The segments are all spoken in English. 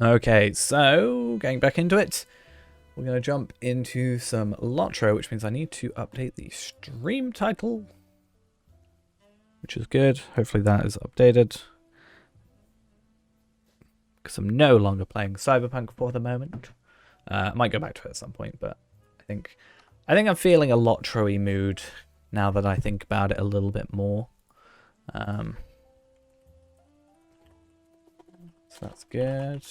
Okay, so getting back into it, we're going to jump into some Lotro, which means I need to update the stream title, which is good. Hopefully that is updated, because I'm no longer playing Cyberpunk for the moment. I might go back to it at some point, but I think I'm feeling a Lotro-y mood now that I think about it a little bit more. So that's good.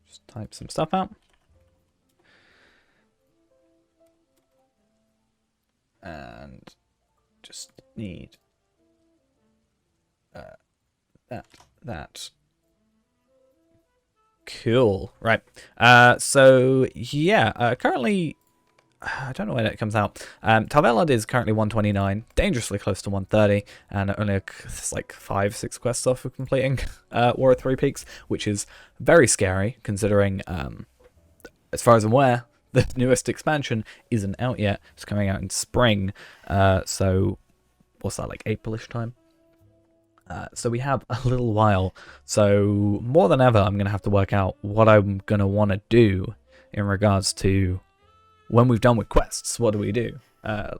Just type some stuff out. And just need that. Cool. Right. So yeah, currently, I don't know when it comes out. Talvelad is currently 129, dangerously close to 130, and only like 5-6 quests off of completing War of Three Peaks, which is very scary considering, as far as I'm aware, the newest expansion isn't out yet. It's coming out in spring. So what's that, like Aprilish time? So we have a little while. So more than ever, I'm going to have to work out what I'm going to want to do in regards to when we've done with quests. What do we do?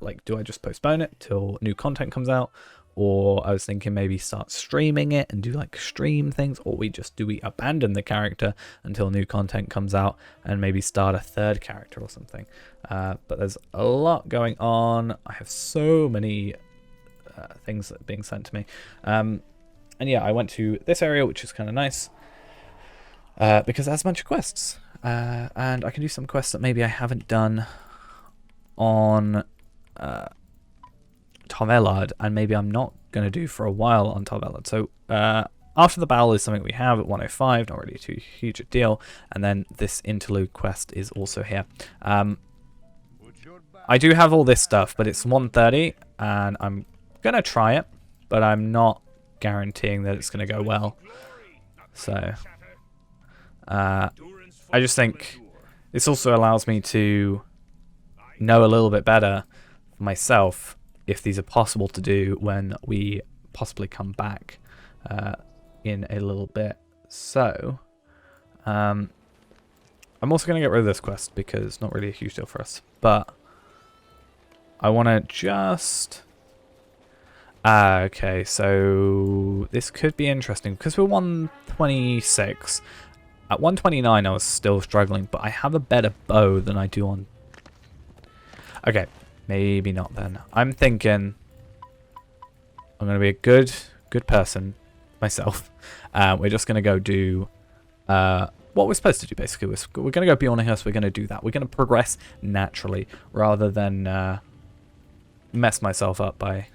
Like, do I just postpone it till new content comes out? Or I was thinking maybe start streaming it and do like stream things, or we abandon the character until new content comes out and maybe start a third character or something. But there's a lot going on. I have so many things that are being sent to me. And yeah, I went to this area, which is kind of nice because it has a bunch of quests. And I can do some quests that maybe I haven't done on Talvelad, and maybe I'm not going to do for a while on Talvelad. So After the Battle is something we have at 105, not really too huge a deal. And then this interlude quest is also here. I do have all this stuff, but it's 130, and I'm going to try it, but I'm not guaranteeing that it's going to go well. So I just think this also allows me to know a little bit better for myself if these are possible to do when we possibly come back in a little bit. So I'm also going to get rid of this quest because it's not really a huge deal for us, but I want to just okay, so this could be interesting because we're 126. At 129 I was still struggling, but I have a better bow than I do on... Okay, maybe not then. I'm thinking I'm going to be a good person myself. We're just going to go do what we're supposed to do, basically. We're going to go beyond us. We're going to do that. We're going to progress naturally rather than mess myself up by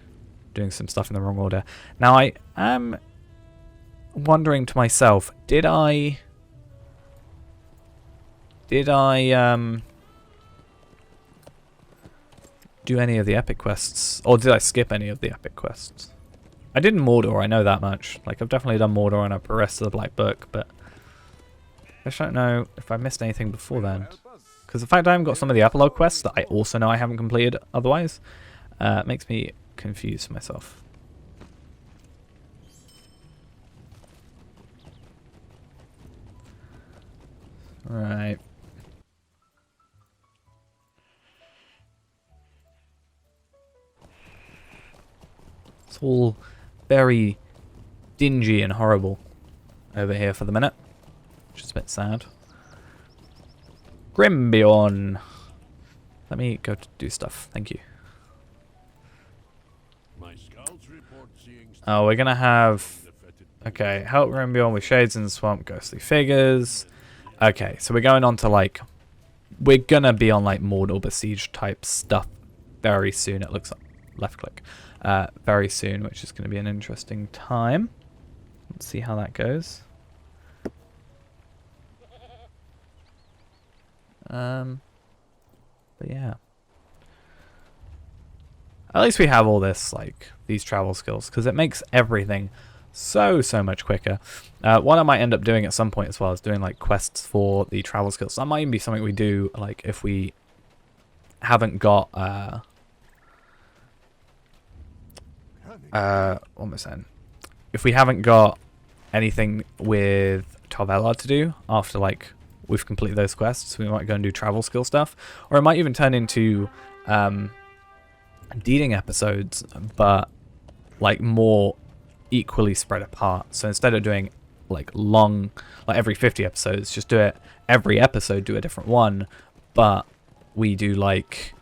doing some stuff in the wrong order. Now, I am wondering to myself, did I do any of the epic quests, or did I skip any of the epic quests? I did in Mordor, I know that much. Like, I've definitely done Mordor and I've progressed to the Black Book, but I just don't know if I missed anything before then. Because the fact I haven't got some of the epilogue quests that I also know I haven't completed otherwise makes me confused myself. Right. It's all very dingy and horrible over here for the minute, which is a bit sad. Grimbiorn. Let me go to do stuff. Thank you. Oh, we're gonna have... Okay, help Grimbiorn with Shades in the Swamp, Ghostly Figures. Okay, so we're going on to, like... We're gonna be on, like, Mordor Besieged type stuff very soon. It looks like... Left click. Very soon, which is gonna be an interesting time. Let's see how that goes. But yeah. At least we have all this, like, these travel skills, because it makes everything so much quicker. What I might end up doing at some point as well is doing like quests for the travel skills. That might even be something we do like if we haven't got what am I saying? If we haven't got anything with Tar Valon to do after like we've completed those quests, we might go and do travel skill stuff, or it might even turn into deeding episodes, but like more equally spread apart. So instead of doing like long, like every 50 episodes, just do it every episode, do a different one, but we do like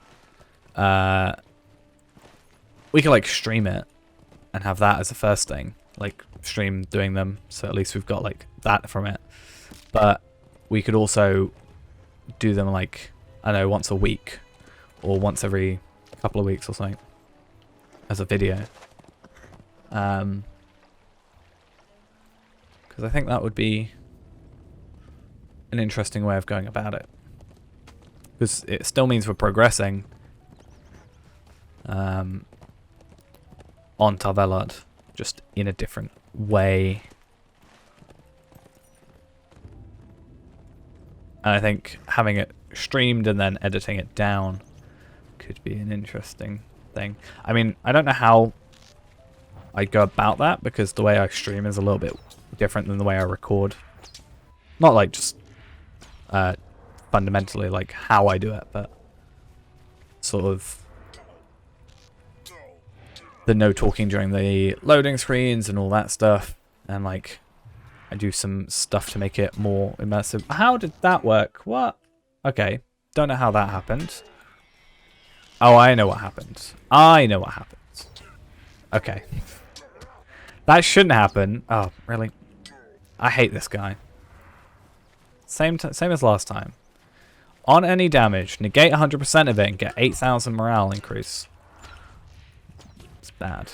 we could like stream it and have that as the first thing, like stream doing them, so at least we've got like that from it. But we could also do them like, I don't know, once a week or once every couple of weeks or something as a video. Because I think that would be an interesting way of going about it. Because it still means we're progressing on Tar Valon, just in a different way. And I think having it streamed and then editing it down could be an interesting thing. I mean, I don't know how I go about that, because the way I stream is a little bit different than the way I record. Not like just fundamentally like how I do it, but sort of the no talking during the loading screens and all that stuff, and like I do some stuff to make it more immersive. How did that work? What? Okay, don't know how that happened. Oh, I know what happened. I know what happened. Okay. That shouldn't happen. Oh, really? I hate this guy. Same as last time. On any damage, negate 100% of it and get 8,000 morale increase. It's bad.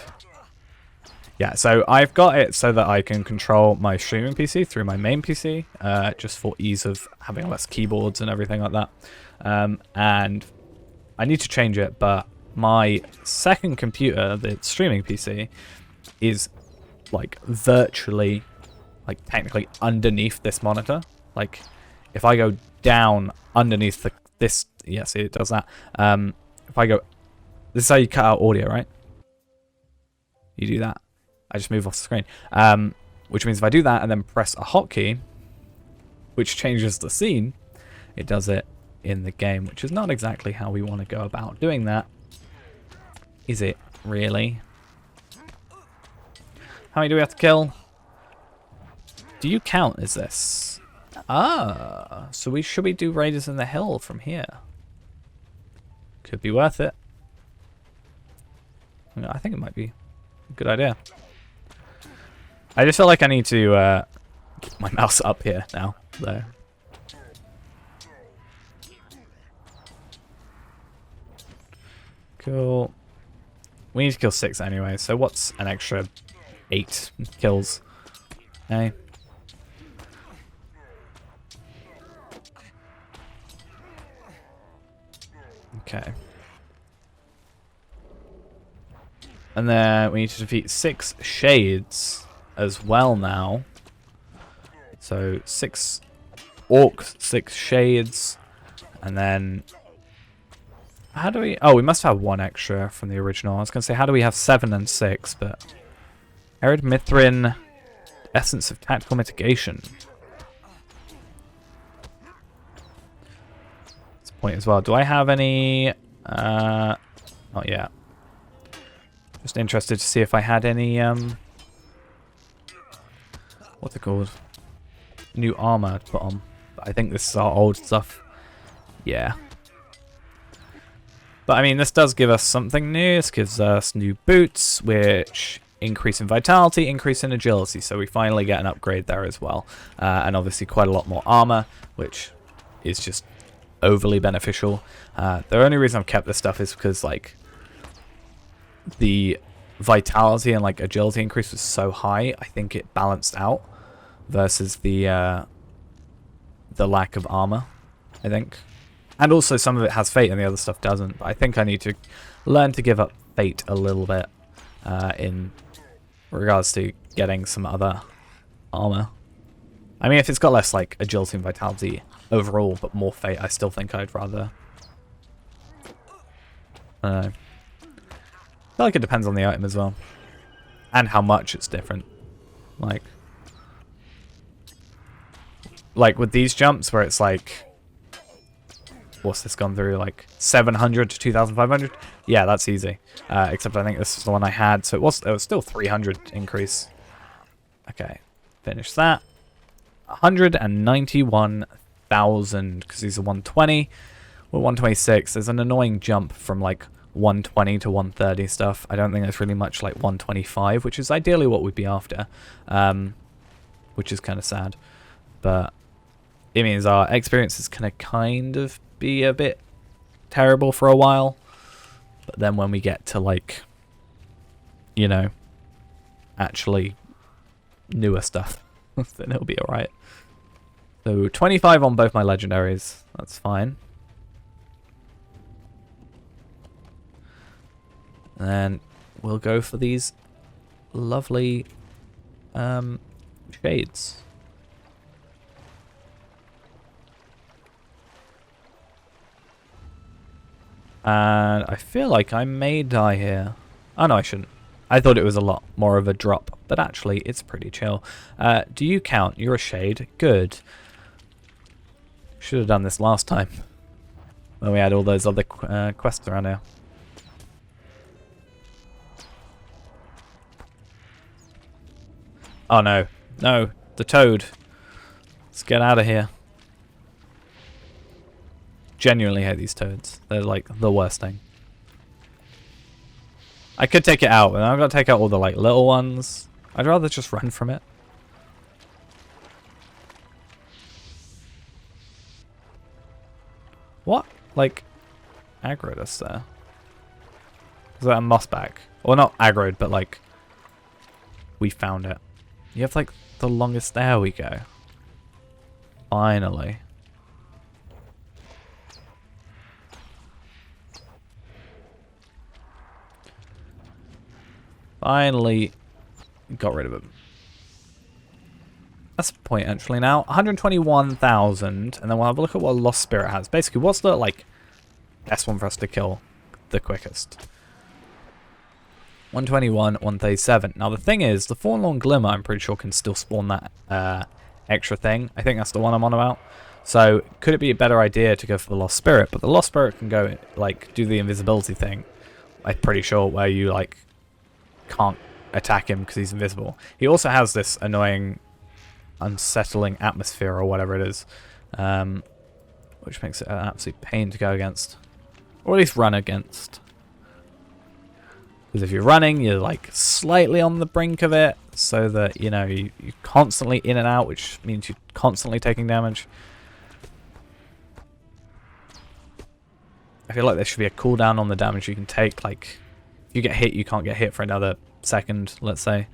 Yeah, so I've got it so that I can control my streaming PC through my main PC, just for ease of having less keyboards and everything like that. And I need to change it, but my second computer, the streaming PC, is like virtually, like technically underneath this monitor. Like if I go down underneath this, yeah, see it does that. If I go, this is how you cut out audio, right? You do that. I just move off the screen. Which means if I do that and then press a hotkey, which changes the scene, it does it in the game, which is not exactly how we want to go about doing that. Is it really? How many do we have to kill? Do you count as this? Ah, so should we do Raiders in the Hill from here? Could be worth it. I think it might be a good idea. I just feel like I need to keep my mouse up here now, though. Cool. We need to kill 6 anyway, so what's an extra 8 kills? Hey. Okay. And then we need to defeat 6 shades as well now. So 6 orcs, 6 shades, and then how do we? Oh, we must have 1 extra from the original. I was gonna say, how do we have 7 and 6? But Arid Mithrin, Essence of Tactical Mitigation. That's a point as well. Do I have any? Not yet. Just interested to see if I had any. What's it called? New armor to put on. But I think this is our old stuff. Yeah. But I mean, this does give us something new. This gives us new boots, which increase in vitality, increase in agility. So we finally get an upgrade there as well. And obviously quite a lot more armor, which is just overly beneficial. The only reason I've kept this stuff is because like the vitality and like agility increase was so high, I think it balanced out versus the lack of armor, I think. And also some of it has fate and the other stuff doesn't. But I think I need to learn to give up fate a little bit in regards to getting some other armor. I mean, if it's got less like agility and vitality overall, but more fate, I still think I'd rather. I don't know. I feel like it depends on the item as well, and how much it's different. Like with these jumps where it's like, what's this gone through? Like 700 to 2,500? Yeah, that's easy. Except I think this is the one I had, so it was still 300 increase. Okay, finish that. 191,000 because these are 120. We're 126. There's an annoying jump from like 120 to 130 stuff. I don't think there's really much like 125, which is ideally what we'd be after, which is kind of sad. But it means our experience is going to kind of be a bit terrible for a while. But then when we get to like, you know, actually newer stuff, then it'll be alright. So 25 on both my legendaries. That's fine. And we'll go for these lovely shades. And I feel like I may die here. Oh no, I shouldn't. I thought it was a lot more of a drop, but actually it's pretty chill. Do you count? You're a shade. Good. Should have done this last time when we had all those other quests around here. Oh no. No, the toad. Let's get out of here. Genuinely hate these toads. They're like the worst thing. I could take it out, but I'm gonna take out all the like little ones. I'd rather just run from it. What? Like, aggroed us there? Is that a mossback? Or not aggroed, but like, we found it. You have like the longest. There we go. Finally. Finally got rid of him. That's the point actually now. 121,000, and then we'll have a look at what Lost Spirit has. Basically, what's the like best one for us to kill the quickest? 121, 137. Now the thing is, the Forlorn Glimmer I'm pretty sure can still spawn that extra thing. I think that's the one I'm on about. So could it be a better idea to go for the Lost Spirit? But the Lost Spirit can go like do the invisibility thing. I'm pretty sure where you like can't attack him because he's invisible. He also has this annoying unsettling atmosphere or whatever it is, which makes it an absolute pain to go against, or at least run against. Because if you're running, you're like slightly on the brink of it, so that you know you're constantly in and out, which means you're constantly taking damage. I feel like there should be a cooldown on the damage you can take. Like, if you get hit, you can't get hit for another second, let's say.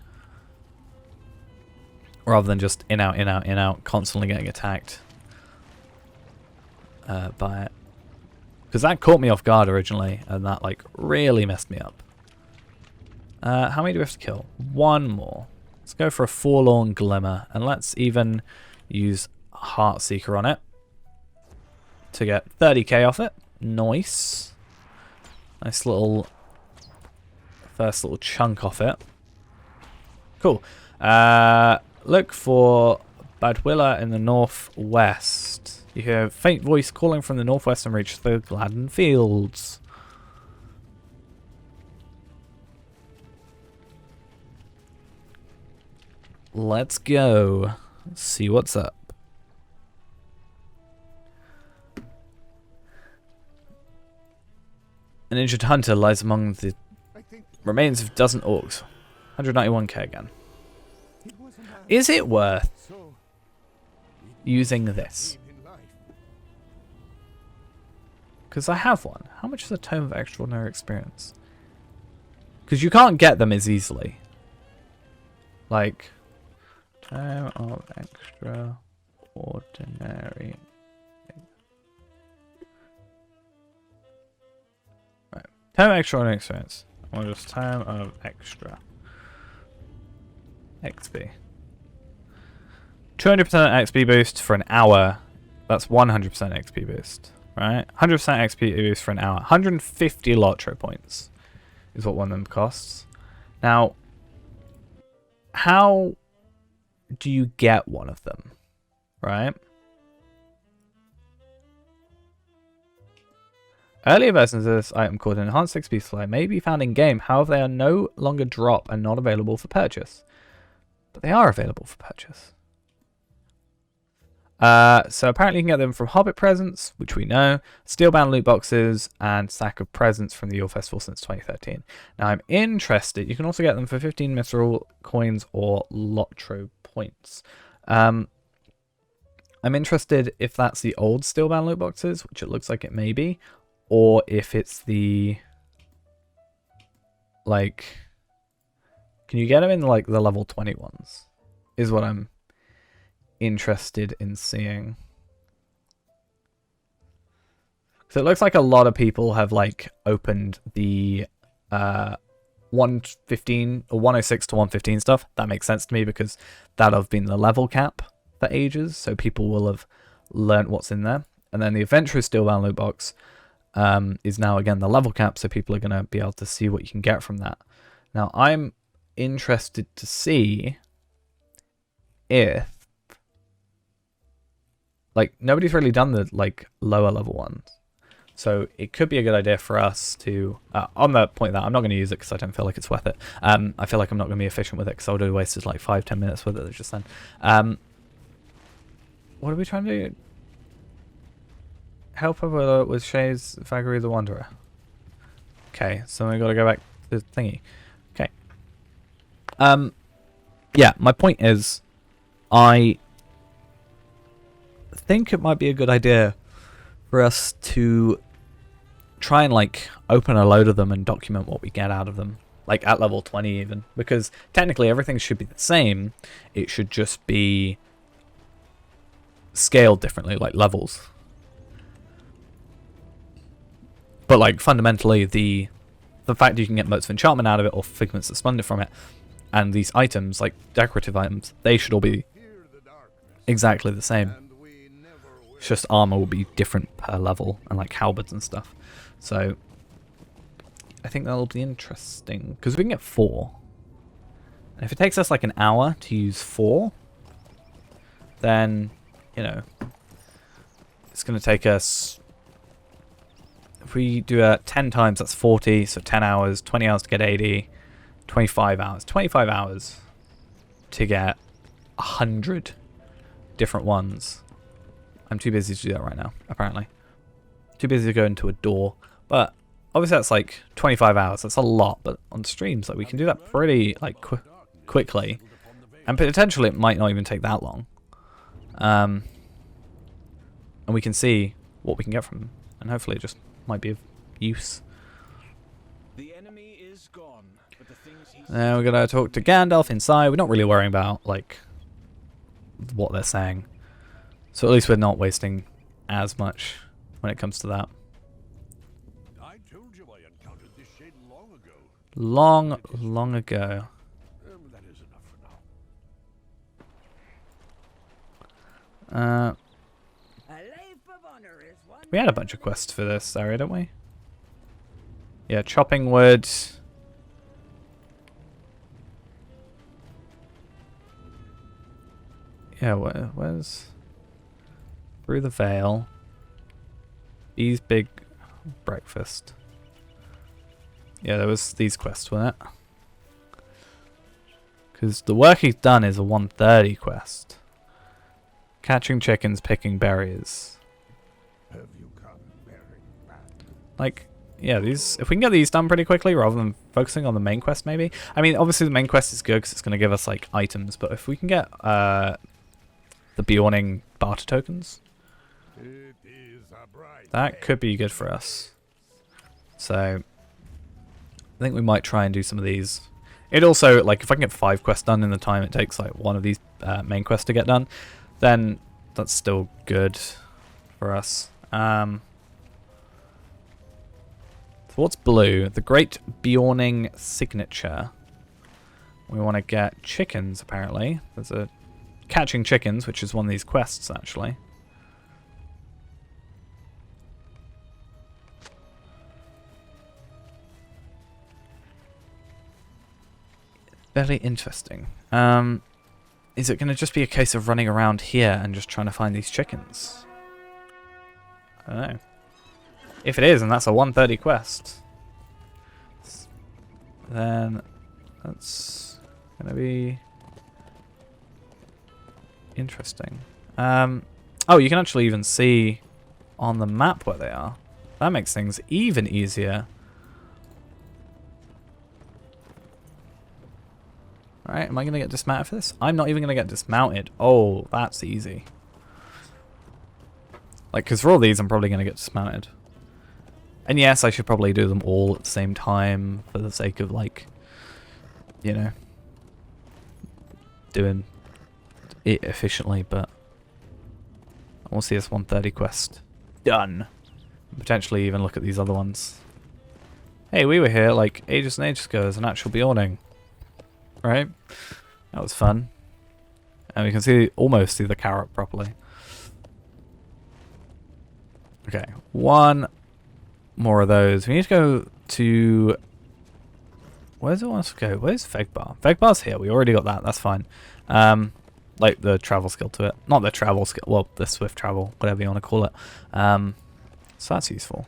Rather than just in, out, in, out, in, out, constantly getting attacked by it. Because that caught me off guard originally, and that like really messed me up. How many do we have to kill? One more. Let's go for a Forlorn Glimmer, and let's even use Heartseeker on it to get 30k off it. Nice. Nice little first little chunk off it. Cool. Look for Badwilla in the northwest. You hear a faint voice calling from the northwest and reach the Gladden Fields. Let's go. See what's up. An injured hunter lies among the remains of a dozen orcs. 191k again. Is it worth using this? Because I have one. How much is a Tome of Extraordinary Experience? Because you can't get them as easily. Like, Tome of Extraordinary. Right. Tome of Extraordinary Experience. Or just Tome of Extra. XP. 200% XP boost for an hour. That's 100% XP boost, right? 100% XP boost for an hour. 150 Lotro points is what one of them costs. Now, how do you get one of them, right? Earlier versions of this item called an Enhanced XP Supply may be found in-game, however they are no longer drop and not available for purchase. But they are available for purchase. So apparently you can get them from Hobbit presents, which we know, Steelbound loot boxes, and Sack of Presents from the Yule Festival since 2013. Now I'm interested, you can also get them for 15 Mithril coins or Lotro points. I'm interested if that's the old Steelbound loot boxes, which it looks like it may be, or if it's the, like, can you get them in like the level 20 ones, is what I'm interested in seeing. So it looks like a lot of people have like opened the 115 or 106 to 115 stuff. That makes sense to me because that'll have been the level cap for ages, so people will have learnt what's in there. And then the Adventurous Steelbound loot box is now again the level cap, so people are going to be able to see what you can get from that. Now I'm interested to see if, like, nobody's really done the like lower level ones, so it could be a good idea for us to on the point that I'm not going to use it because I don't feel like it's worth it. I feel like I'm not going to be efficient with it because I would have wasted like 5-10 minutes with it just then. What are we trying to do? Help her with Shay's Vagary the Wanderer. Okay, so we got to go back to the thingy. Okay. Yeah, my point is, I think it might be a good idea for us to try and like open a load of them and document what we get out of them, like at level 20 even, because technically everything should be the same. It should just be scaled differently, like levels. But like fundamentally the fact you can get motes of enchantment out of it or figments of splendor from it, and these items, like decorative items, they should all be exactly the same. It's just armor will be different per level, and like halberds and stuff. So I think that'll be interesting because we can get 4, and if it takes us like an hour to use 4, then you know it's going to take us, if we do it 10 times, that's 40, so 10 hours, 20 hours to get 80, 25 hours. 25 hours to get 100 different ones. I'm too busy to do that right now, apparently. Too busy to go into a door. But obviously that's like 25 hours. That's a lot, but on streams, like we can do that pretty like quickly. And potentially it might not even take that long. And we can see what we can get from them. And hopefully it just might be of use. The enemy is gone, but the things We're gonna talk to Gandalf inside. We're not really worrying about like what they're saying, so at least we're not wasting as much when it comes to that. I told you I encountered this shade long ago. Long ago. That is enough for now. We had a bunch of quests for this area, don't we? Yeah, chopping wood. Yeah, where's through the veil? Bee's big breakfast. Yeah, there was these quests, wasn't it? Because the work he's done is a 130 quest. Catching chickens, picking berries. Have you come bearing back? Like, yeah, these, if we can get these done pretty quickly rather than focusing on the main quest maybe. I mean, obviously the main quest is good because it's going to give us like items, but if we can get the Bjorning barter tokens, It is a bright that could be good for us. So I think we might try and do some of these. It also, like, if I can get 5 quests done in the time it takes like one of these main quests to get done, then that's still good for us. So what's blue? The Great Bjorning Signature. We want to get chickens, apparently. There's a catching chickens, which is one of these quests, actually. Very interesting. Is it going to just be a case of running around here and just trying to find these chickens? I don't know. If it is, and that's a 130 quest, then that's going to be interesting. Oh, you can actually even see on the map where they are. That makes things even easier. Alright, am I going to get dismounted for this? I'm not even going to get dismounted. Oh, that's easy. Like, because for all these, I'm probably going to get dismounted. And yes, I should probably do them all at the same time for the sake of, like, you know, doing it efficiently, but I want to see this 130 quest done. Potentially even look at these other ones. Hey, we were here, like, ages and ages ago as an actual Bjorning. Right? That was fun. And we can almost see the carrot properly. Okay, one more of those. We need to go to... Where does it want us to go? Where's Vegbar? Vegbar's here. We already got that. That's fine. Like the travel skill to it. Not the travel skill. Well, the swift travel. Whatever you want to call it. So that's useful.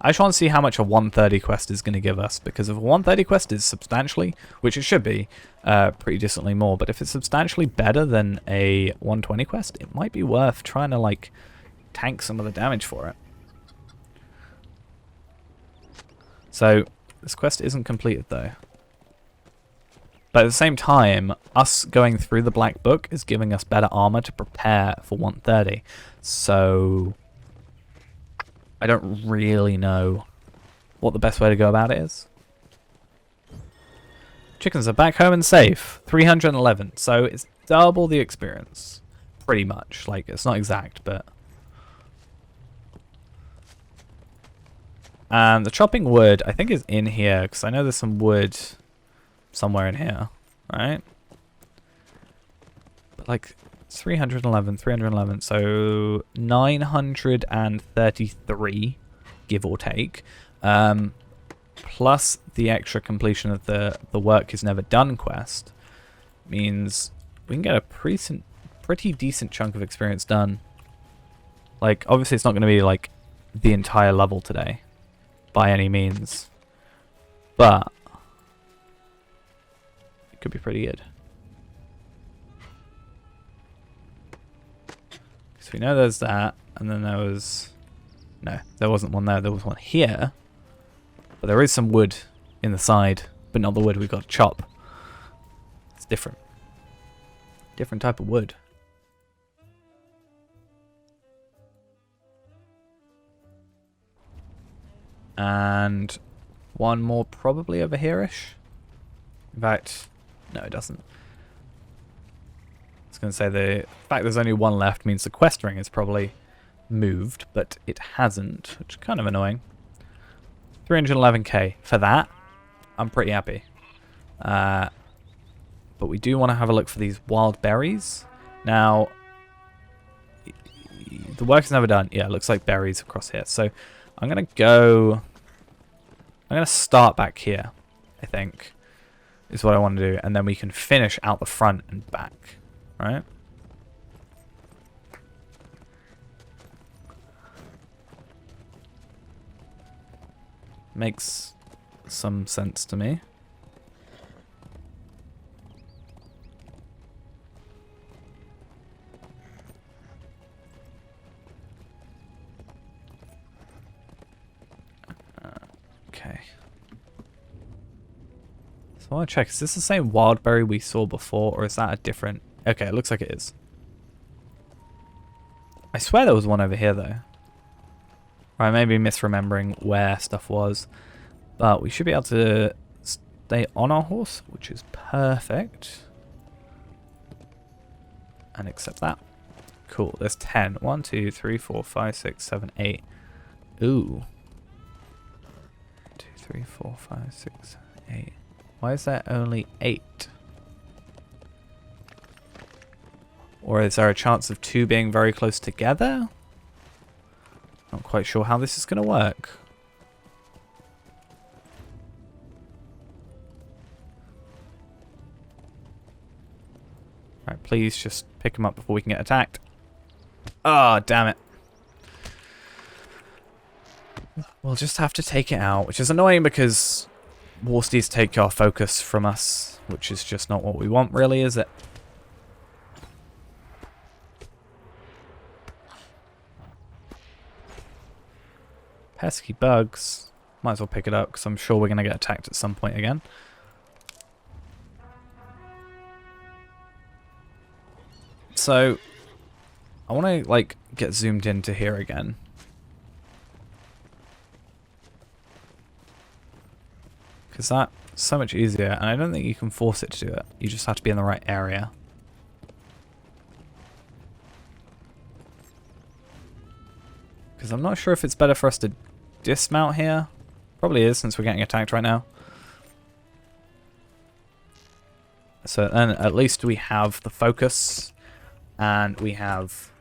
I just want to see how much a 130 quest is going to give us, because if a 130 quest is substantially, which it should be, pretty decently more, but if it's substantially better than a 120 quest, it might be worth trying to, like, tank some of the damage for it. So, this quest isn't completed, though. But at the same time, us going through the Black Book is giving us better armor to prepare for 130. So... I don't really know what the best way to go about it is. Chickens are back home and safe. 311. So it's double the experience. Pretty much. Like, it's not exact, but... And the chopping wood, I think, is in here, because I know there's some wood somewhere in here, right? But, like... 311, so 933, give or take, plus the extra completion of the work is never done quest, means we can get a pretty decent chunk of experience done. Like, obviously it's not going to be like the entire level today, by any means, but it could be pretty good. So we know there's that, and then there was... No, there wasn't one there. There was one here. But there is some wood in the side, but not the wood we've got to chop. It's different. Different type of wood. And one more probably over here-ish. In fact, no, it doesn't. I was going to say the fact there's only one left means the quest ring is probably moved, but it hasn't, which is kind of annoying. 311k. For that, I'm pretty happy. But we do want to have a look for these wild berries. Now, the work is never done. Yeah, it looks like berries across here. So I'm going to go... I'm going to start back here, I think, is what I want to do. And then we can finish out the front and back. Right? Makes some sense to me. Okay. So I want to check, is this the same wildberry we saw before, or is that a different... Okay, it looks like it is. I swear there was one over here, though. Or I may be misremembering where stuff was. But we should be able to stay on our horse, which is perfect. And accept that. Cool, there's 10. 1, 2, 3, 4, 5, 6, 7, 8. Ooh. 2, 3, 4, 5, 6, 7, 8. Why is there only 8? Or is there a chance of 2 being very close together? Not quite sure how this is going to work. Right, please just pick him up before we can get attacked. Ah, damn it. We'll just have to take it out, which is annoying because Warsteeds take our focus from us, which is just not what we want, really, is it? Pesky bugs. Might as well pick it up because I'm sure we're going to get attacked at some point again. So, I want to, like, get zoomed into here again. Because that's so much easier, and I don't think you can force it to do it. You just have to be in the right area. Because I'm not sure if it's better for us to dismount here. Probably is, since we're getting attacked right now. So then at least we have the focus, and we have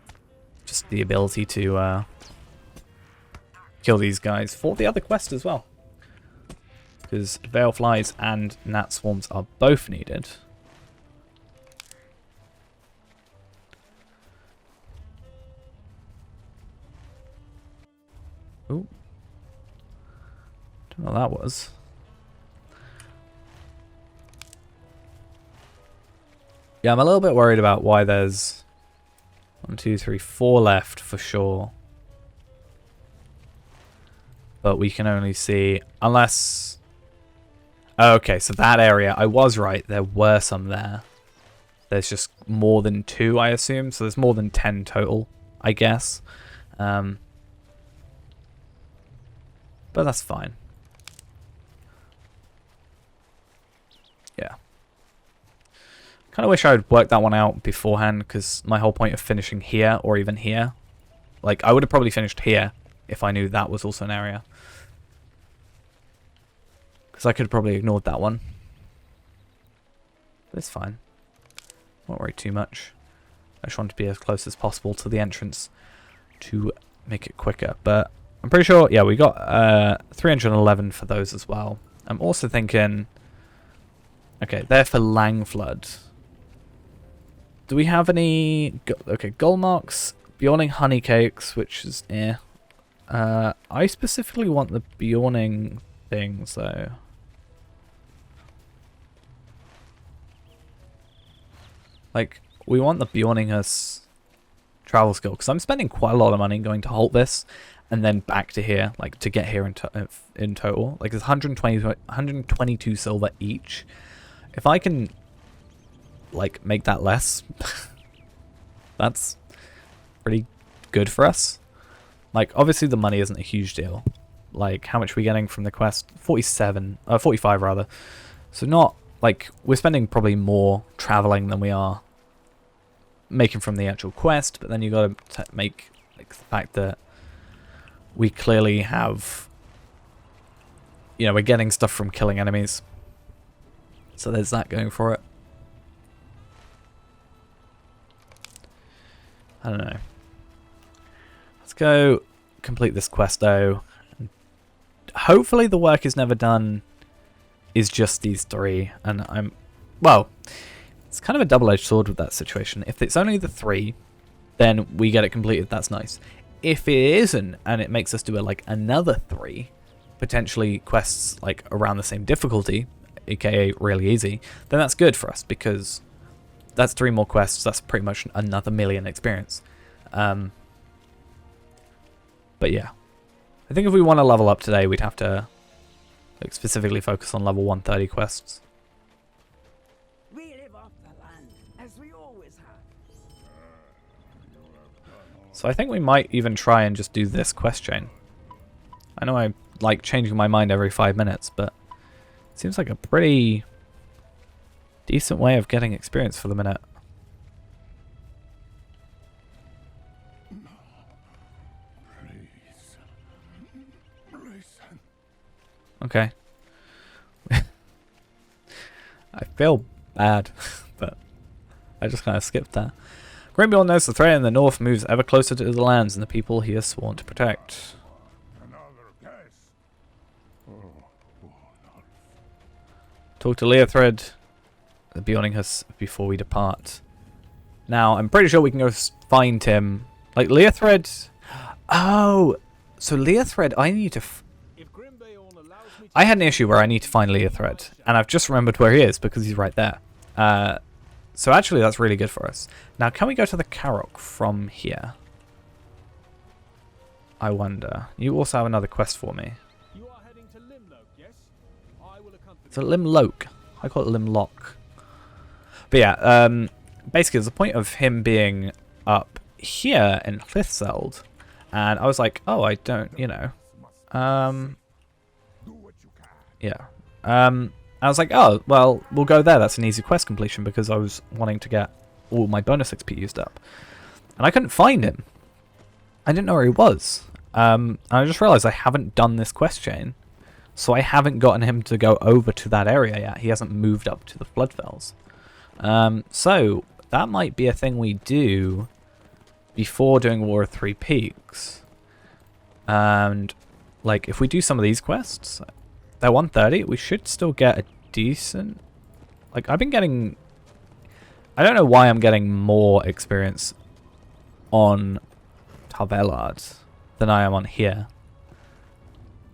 just the ability to kill these guys for the other quest as well. Because Veil Flies and Gnat Swarms are both needed. Ooh. Don't know what that was. Yeah, I'm a little bit worried about why there's 1, 2, 3, 4 left for sure. But we can only see, unless... Oh, okay, so that area, I was right, there were some there. There's just more than 2, I assume, so there's more than 10 total, I guess. But that's fine. Yeah. Kind of wish I would worked that one out beforehand, because my whole point of finishing here, or even here, like, I would have probably finished here if I knew that was also an area. Because I could have probably ignored that one. But it's fine. Won't worry too much. I just want to be as close as possible to the entrance to make it quicker. But I'm pretty sure, yeah, we got 311 for those as well. I'm also thinking, okay, they're for Langflood. Do we have any, okay, Gullmarks, Bjorning Honeycakes, which is, I specifically want the Bjorning things though. Like, we want the Bjorninghus travel skill, because I'm spending quite a lot of money going to halt this, and then back to here, like, to get here in total. Like, it's 122 silver each. If I can, like, make that less, that's pretty good for us. Like, obviously the money isn't a huge deal. Like, how much are we getting from the quest? 45 rather. So not, like, we're spending probably more traveling than we are making from the actual quest, but then you got to make, like, the fact that we clearly have, you know, we're getting stuff from killing enemies. So there's that going for it. I don't know. Let's go complete this quest though. Hopefully the work is never done is just these 3, and I'm, well, it's kind of a double-edged sword with that situation. If it's only the 3, then we get it completed, that's nice. If it isn't, and it makes us do like another 3, potentially quests like around the same difficulty, aka really easy, then that's good for us, because that's 3 more quests, that's pretty much another million experience. But yeah. I think if we want to level up today, we'd have to, like, specifically focus on level 130 quests. We live off the land, as we always have. So I think we might even try and just do this quest chain. I know I like changing my mind every 5 minutes, but it seems like a pretty decent way of getting experience for the minute. Okay. feel bad, but I just kind of skipped that. Grimbeorn knows the threat in the north moves ever closer to the lands and the people he has sworn to protect. Another guess. Talk to Leothred, the Beorning us before we depart. Now, I'm pretty sure we can go find him. Like, Leothred... Oh! So Leothred, I need to... If Grimbeorn allows me to I had an issue where I need to find Leothred, and I've just remembered where he is because he's right there. So actually, that's really good for us. Now, can we go to the Karok from here? I wonder. You also have another quest for me. You are heading to Limloak, yes? I will accompany So Limloak. I call it Limlock. But yeah, basically, there's a point of him being up here in Hlithzeld, and I was like, oh, I don't, you know, Do what you can. yeah. I was like, oh, well, we'll go there. That's an easy quest completion because I was wanting to get all my bonus XP used up, and I couldn't find him. I didn't know where he was. And I just realized I haven't done this quest chain, so I haven't gotten him to go over to that area yet. He hasn't moved up to the Floodfells. So that might be a thing we do before doing War of Three Peaks. And like, if we do some of these quests, they're 130. We should still get a decent. Like, I've been getting. I don't know why I'm getting more experience on Tarvelard than I am on here.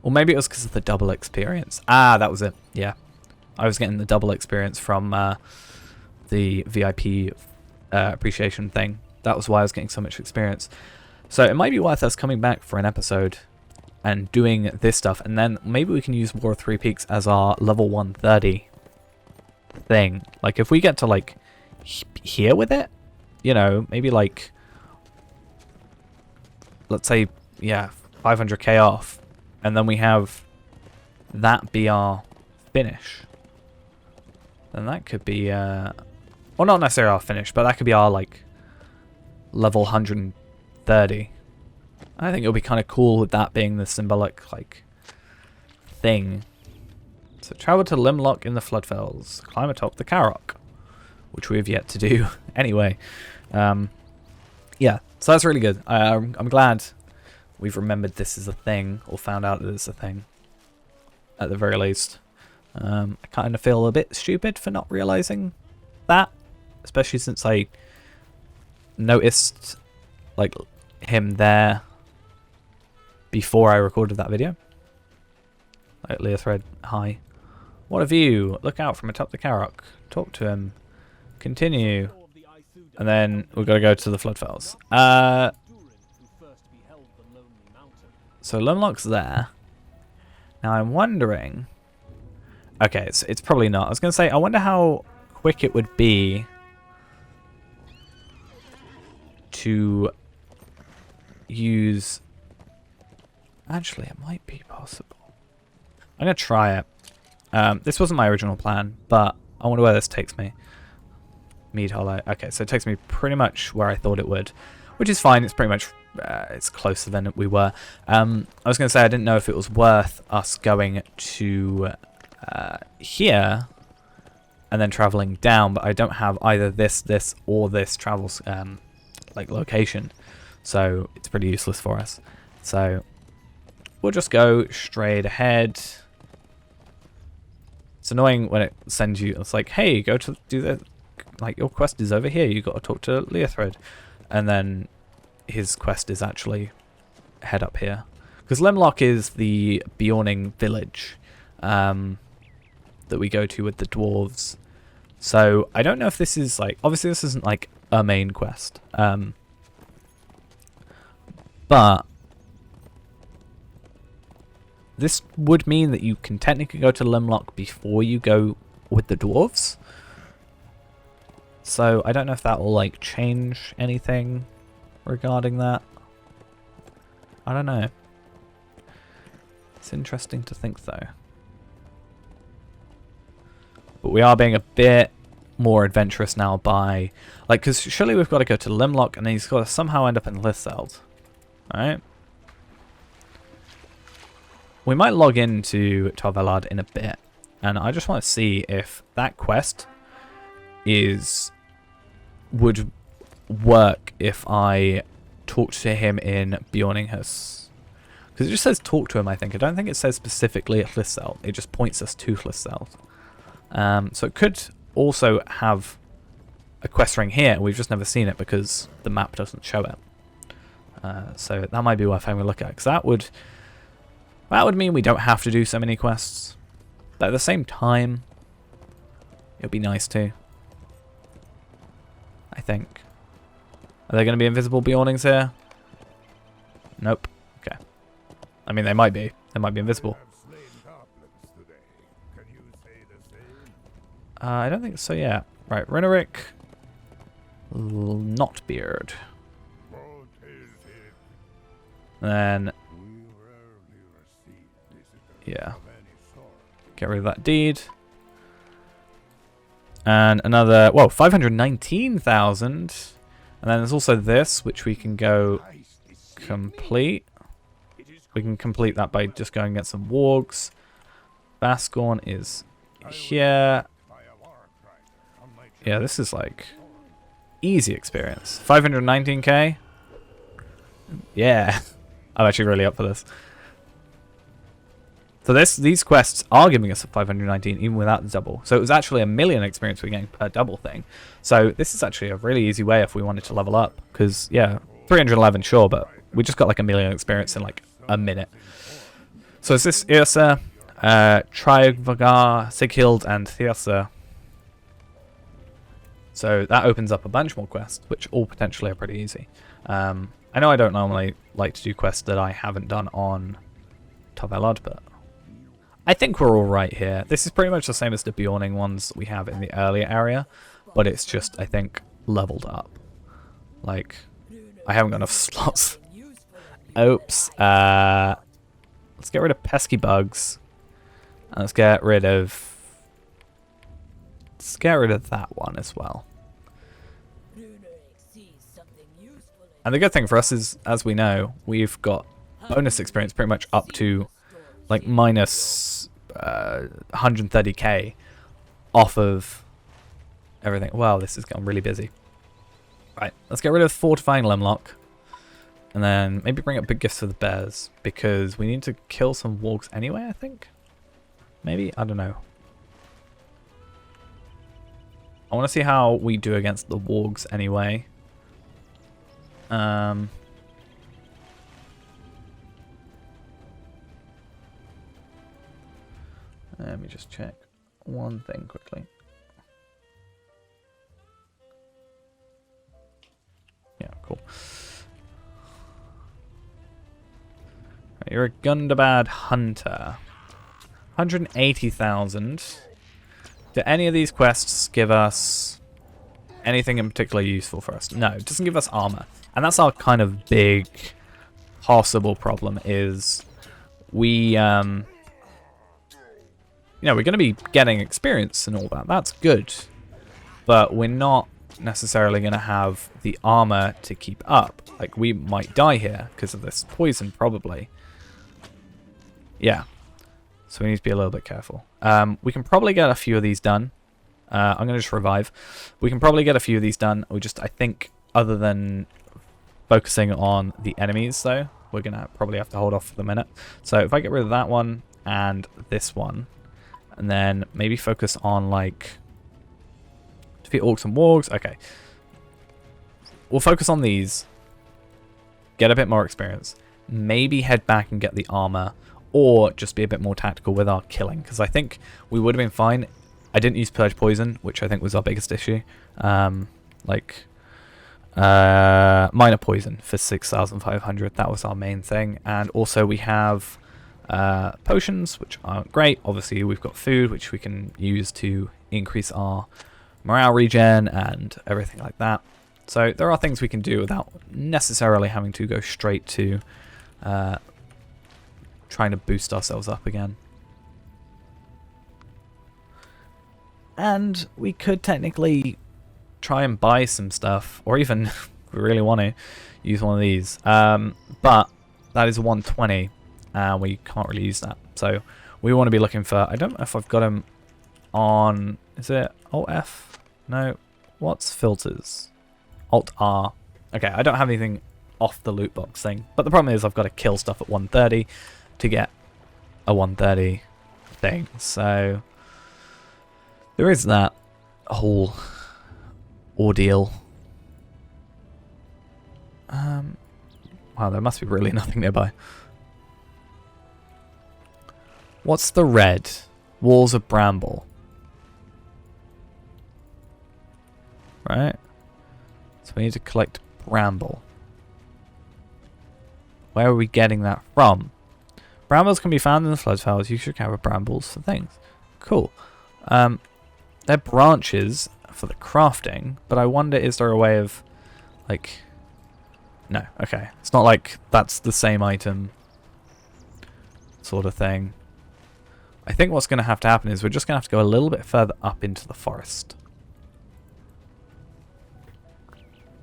Or maybe it was because of the double experience. Ah, that was it. Yeah, I was getting the double experience from the VIP appreciation thing. That was why I was getting so much experience. So it might be worth us coming back for an episode and doing this stuff, and then maybe we can use War of Three Peaks as our level 130 thing. Like, if we get to like here with it, you know, maybe like, let's say, yeah, 500k off, and then we have that be our finish, then that could be well, not necessarily our finish, but that could be our like level 130. I think it'll be kind of cool with that being the symbolic like thing. So travel to Limlock in the Floodfells, climb atop the Karok, which we have yet to do anyway. Yeah, so that's really good. I'm glad we've remembered this is a thing, or found out that it's a thing, at the very least. I kind of feel a bit stupid for not realizing that, especially since I noticed like him there before I recorded that video. Like, Leothred, hi. What a view! Look out from atop the Karok. Talk to him. Continue. And then we've got to go to the Floodfells. So Limlock's there. Now I'm wondering... Okay, it's probably not. I was going to say, I wonder how quick it would be to use... Actually, it might be possible. I'm going to try it. This wasn't my original plan, but I wonder where this takes me. Mead Hollow. Okay, so it takes me pretty much where I thought it would, which is fine. It's pretty much it's closer than we were. I was going to say I didn't know if it was worth us going to here and then traveling down, but I don't have either this, or this travels like location, so it's pretty useless for us. So we'll just go straight ahead. It's annoying when it sends you. It's like, hey, go to do the. Like, your quest is over here, you got to talk to Leothred, and then his quest is actually head up here, because Limlock is the Beorning village that we go to with the dwarves. So I don't know if this is like, obviously this isn't like a main quest, but this would mean that you can technically go to Limlock before you go with the dwarves. So I don't know if that will like change anything regarding that. I don't know. It's interesting to think though. But we are being a bit more adventurous now by, like, because surely we've got to go to Limlock and then he's got to somehow end up in Hlithzeld. Alright? We might log into Tarvelard in a bit, and I just want to see if that quest would work if I talked to him in Bjorninghus. Because it just says talk to him, I think. I don't think it says specifically at Hlitzelt. It just points us to Hlitzelt. So it could also have a quest ring here. We've just never seen it because the map doesn't show it. So that might be worth having a look at. Because that would mean we don't have to do so many quests. But at the same time, it would be nice too. I think. Are there going to be invisible Bjornings here? Nope. Okay. I mean, they might be. They might be invisible. I don't think so yet. Right, Reneric. Notbeard. And then... yeah. Get rid of that deed. And another... whoa, 519,000. And then there's also this, which we can go complete. We can complete that by just going and get some wargs. Bascorn is here. Yeah, this is like easy experience. 519k. Yeah, I'm actually really up for this. So these quests are giving us a 519 even without the double. So it was actually 1 million experience we're getting per double thing. So this is actually a really easy way if we wanted to level up. Because, yeah, 311 sure, but we just got like 1 million experience in like a minute. So is this Yrsa, Trivagar, Sighild, and Thyrsa. So that opens up a bunch more quests, which all potentially are pretty easy. I know I don't normally like to do quests that I haven't done on Tavelod, but I think we're all right here. This is pretty much the same as the Bjorning ones we have in the earlier area, but it's just, I think, leveled up. Like, I haven't got enough slots. Oops. Let's get rid of pesky bugs. And let's get rid of that one as well. And the good thing for us is, as we know, we've got bonus experience pretty much up to like minus 130k off of everything. Wow, this has gotten really busy. Right, let's get rid of Fortifying Limlock. And then maybe bring up Big Gifts for the Bears, because we need to kill some wargs anyway, I think? Maybe? I don't know. I want to see how we do against the wargs anyway. Let me just check one thing quickly. Yeah, cool. Right, you're a Gundabad Hunter. 180,000. Do any of these quests give us anything in particular useful for us? No, it doesn't give us armor. And that's our kind of big possible problem is we, you know, we're going to be getting experience and all that. That's good. But we're not necessarily going to have the armor to keep up. Like, we might die here because of this poison, probably. Yeah. So we need to be a little bit careful. We can probably get a few of these done. I'm going to just revive. We can probably get a few of these done. We just, I think, other than focusing on the enemies, though, we're going to probably have to hold off for the minute. So if I get rid of that one and this one, and then maybe focus on, like, defeat orcs and wargs. Okay. We'll focus on these. Get a bit more experience. Maybe head back and get the armor. Or just be a bit more tactical with our killing. Because I think we would have been fine. I didn't use Purge Poison, which I think was our biggest issue. Minor Poison for 6,500. That was our main thing. And also we have potions, which aren't great. Obviously, we've got food, which we can use to increase our morale regen and everything like that. So there are things we can do without necessarily having to go straight to trying to boost ourselves up again. And we could technically try and buy some stuff, or even, if we really want to, use one of these. But that is 120, and we can't really use that. So we want to be looking for, I don't know if I've got him on, is it Alt F? No. What's filters? Alt R. Okay, I don't have anything off the loot box thing. But the problem is I've got to kill stuff at 130 to get a 130 thing. So there is that whole ordeal. Wow, there must be really nothing nearby. What's the red? Walls of bramble. Right? So we need to collect bramble. Where are we getting that from? Brambles can be found in the flood files. You should gather brambles for things. Cool. They're branches for the crafting, but I wonder, is there a way of, like... No, okay. It's not like that's the same item sort of thing. I think what's going to happen is we're just going to have to go a little bit further up into the forest.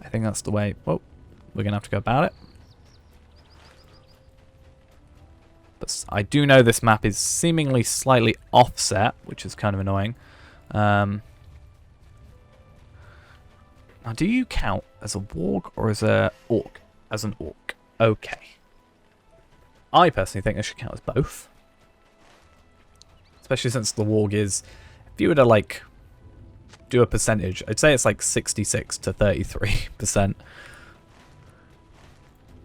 I think that's the way... Whoa. We're going to have to go about it. But I do know this map is seemingly slightly offset, which is kind of annoying. Now, do you count as a warg or as a orc? As an orc. Okay. I personally think I should count as both. Especially since the warg is... If you were to, like, do a percentage, I'd say it's like 66 to 33%.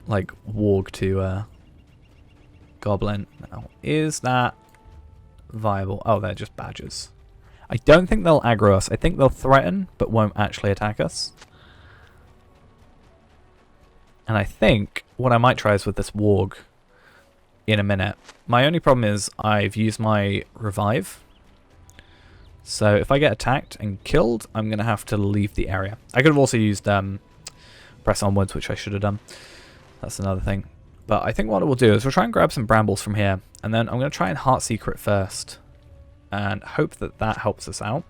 Like, warg to goblin. Now, is that viable? Oh, they're just badgers. I don't think they'll aggro us. I think they'll threaten, but won't actually attack us. And I think what I might try is with this warg in a minute. My only problem is I've used my revive. So if I get attacked and killed, I'm going to have to leave the area. I could have also used press onwards, which I should have done. That's another thing. But I think what we'll do is we'll try and grab some brambles from here. And then I'm going to try and heart secret first. And hope that that helps us out.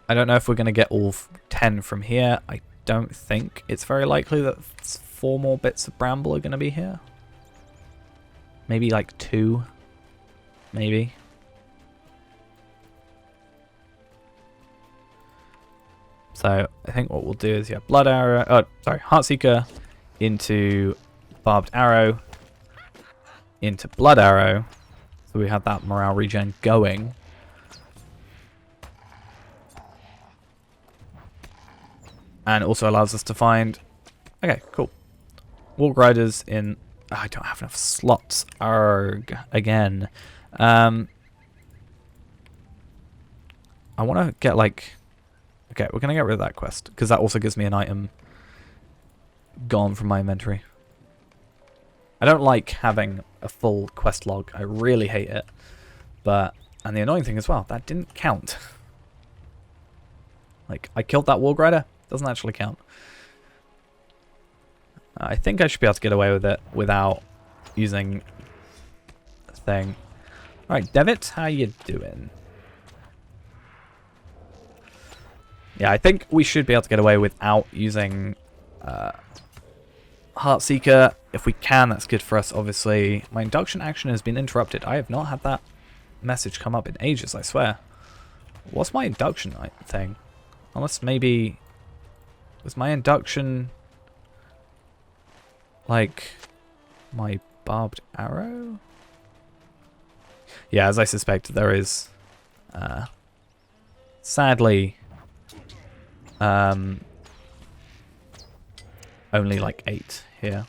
I don't know if we're going to get all 10 from here. I don't think. It's very likely that 4 more bits of bramble are going to be here. Maybe like 2. Maybe. So I think what we'll do is, yeah, blood arrow. Oh, sorry, Heartseeker into barbed arrow into blood arrow. So we have that morale regen going. And it also allows us to find... Okay, cool. Warg Riders in... Oh, I don't have enough slots. Arg. Again. I want to get, like... Okay, we're going to get rid of that quest. Because that also gives me an item gone from my inventory. I don't like having a full quest log. I really hate it. But... And the annoying thing as well, that didn't count. Like, I killed that Warg Rider. Doesn't actually count. I think I should be able to get away with it without using a thing. Alright, Devitt, how you doing? Yeah, I think we should be able to get away without using Heartseeker. If we can, that's good for us, obviously. My induction action has been interrupted. I have not had that message come up in ages, I swear. What's my induction thing? Unless maybe... Was my induction... like... my barbed arrow? Yeah, as I suspected, there is... sadly... only like 8 here.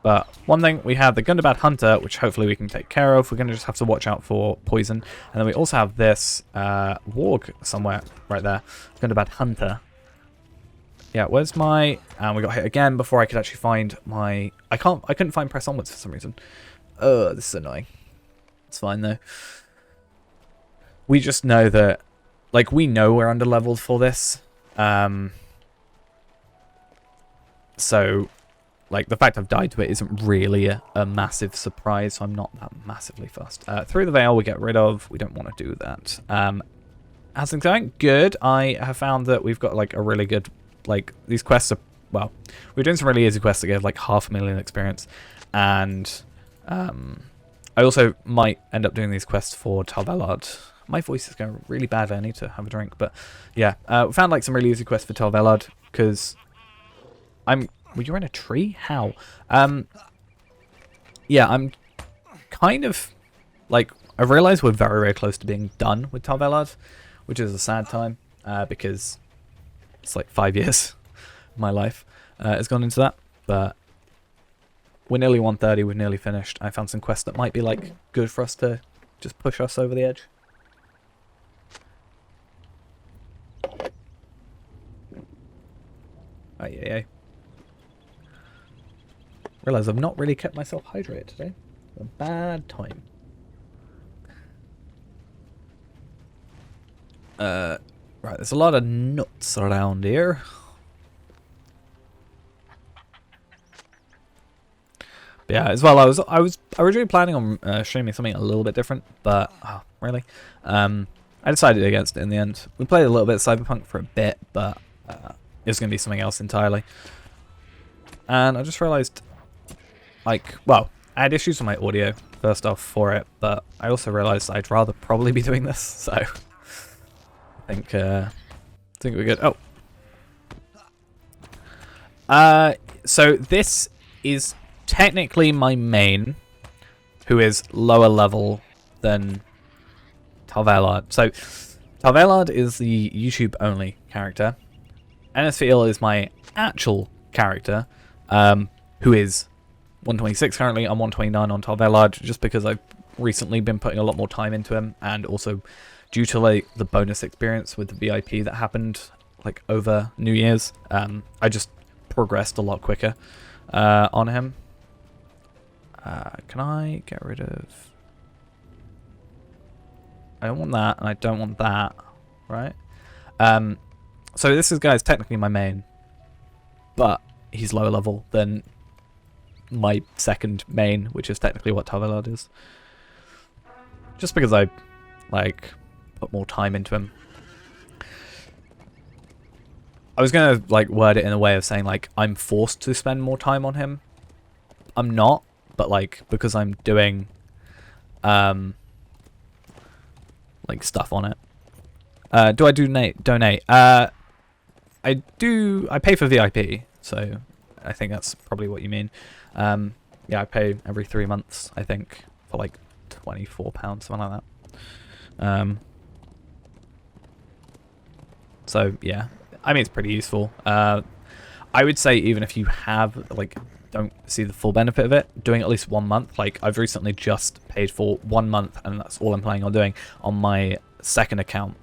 But one thing, we have the Gundabad Hunter, which hopefully we can take care of. We're going to just have to watch out for poison. And then we also have this warg somewhere right there. Gundabad Hunter. Yeah, where's my... And we got hit again before I could actually find my... I couldn't find press onwards for some reason. This is annoying. It's fine though. We just know that... Like, we know we're under-leveled for this. So... Like, the fact I've died to it isn't really a massive surprise, so I'm not that massively fussed. Through the Veil we get rid of. We don't want to do that. How's things going? Good. I have found that we've got, like, a really good... Like, these quests are... Well, we're doing some really easy quests that give, like, 500,000 experience. and I also might end up doing these quests for Tal Velard. My voice is going really bad. I need to have a drink, but yeah, we found like some really easy quests for Tal Velard because I'm. Well, you're in a tree? How? Yeah, I'm kind of like I realize we're very, very close to being done with Tal Velard, which is a sad time because it's like 5 years of my life has gone into that. But we're nearly 130. We're nearly finished. I found some quests that might be like good for us to just push us over the edge. Oh, yeah. Realize I've not really kept myself hydrated today. A bad time. Right, there's a lot of nuts around here. But yeah, as well, I was originally planning on streaming something a little bit different, but really, I decided against it in the end. We played a little bit of Cyberpunk for a bit, but it was going to be something else entirely. And I just realized, like, well, I had issues with my audio first off for it, but I also realized I'd rather probably be doing this, so I think we're good. So this is technically my main, who is lower level than Tal Velard. So Tal Velard is the YouTube only character. Enisfiel is my actual character, who is 126 currently. I'm 129 on Tal Velard, just because I've recently been putting a lot more time into him, and also due to like the bonus experience with the VIP that happened like over New Year's, I just progressed a lot quicker on him. Can I get rid of... I don't want that, and I don't want that, right? So this guy's technically my main, but he's lower level than my second main, which is technically what Tal Velard is. Just because I, like, put more time into him. I was going to, like, word it in a way of saying, like, I'm forced to spend more time on him. I'm not, but, like, because I'm doing, like, stuff on it. Do I donate? I pay for VIP, so I think that's probably what you mean. Yeah, I pay every 3 months, I think, for like £24, something like that. So yeah, I mean, it's pretty useful. I would say even if you have, like, don't see the full benefit of it, doing at least 1 month, like I've recently just paid for 1 month, and that's all I'm planning on doing on my second account,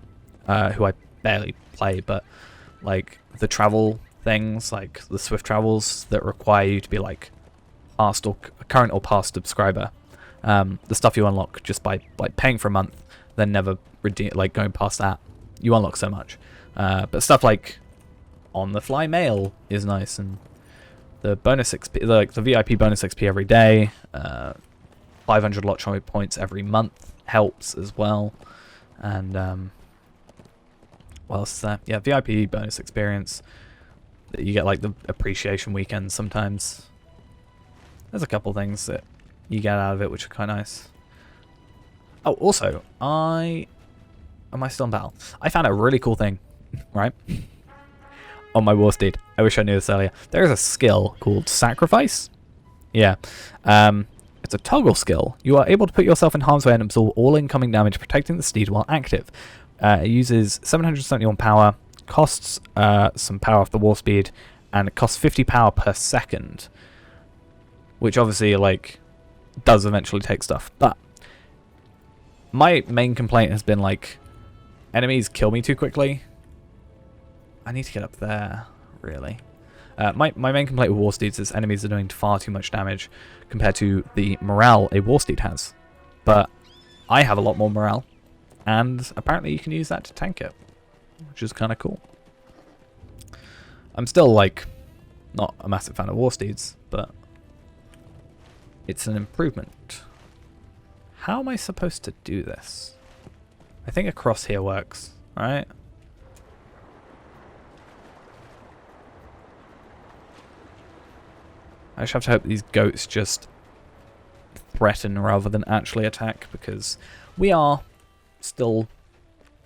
who I barely play, but like the travel things, like the Swift travels that require you to be like past or current or past subscriber, the stuff you unlock just by like paying for a month, then never redeem, like going past that, you unlock so much. But stuff like on the fly mail is nice, and the bonus XP, like the VIP bonus XP every day, 500 Lotro points every month helps as well. And what else is there? Yeah, VIP bonus experience. You get like the appreciation weekends sometimes. There's a couple things that you get out of it which are kind of nice. Oh, also, am I still in battle? I found a really cool thing, right? On my war steed. I wish I knew this earlier. There is a skill called Sacrifice. Yeah. It's a toggle skill. You are able to put yourself in harm's way and absorb all incoming damage, protecting the steed while active. It uses 771 power, costs some power off the war speed, and it costs 50 power per second. Which obviously, like, does eventually take stuff. But my main complaint has been, like, enemies kill me too quickly. I need to get up there, really. My main complaint with war steeds is enemies are doing far too much damage compared to the morale a war steed has. But I have a lot more morale, and apparently you can use that to tank it, which is kind of cool. I'm still, like, not a massive fan of war steeds, but it's an improvement. How am I supposed to do this? I think across here works, right? I just have to hope these goats just threaten rather than actually attack, because we are still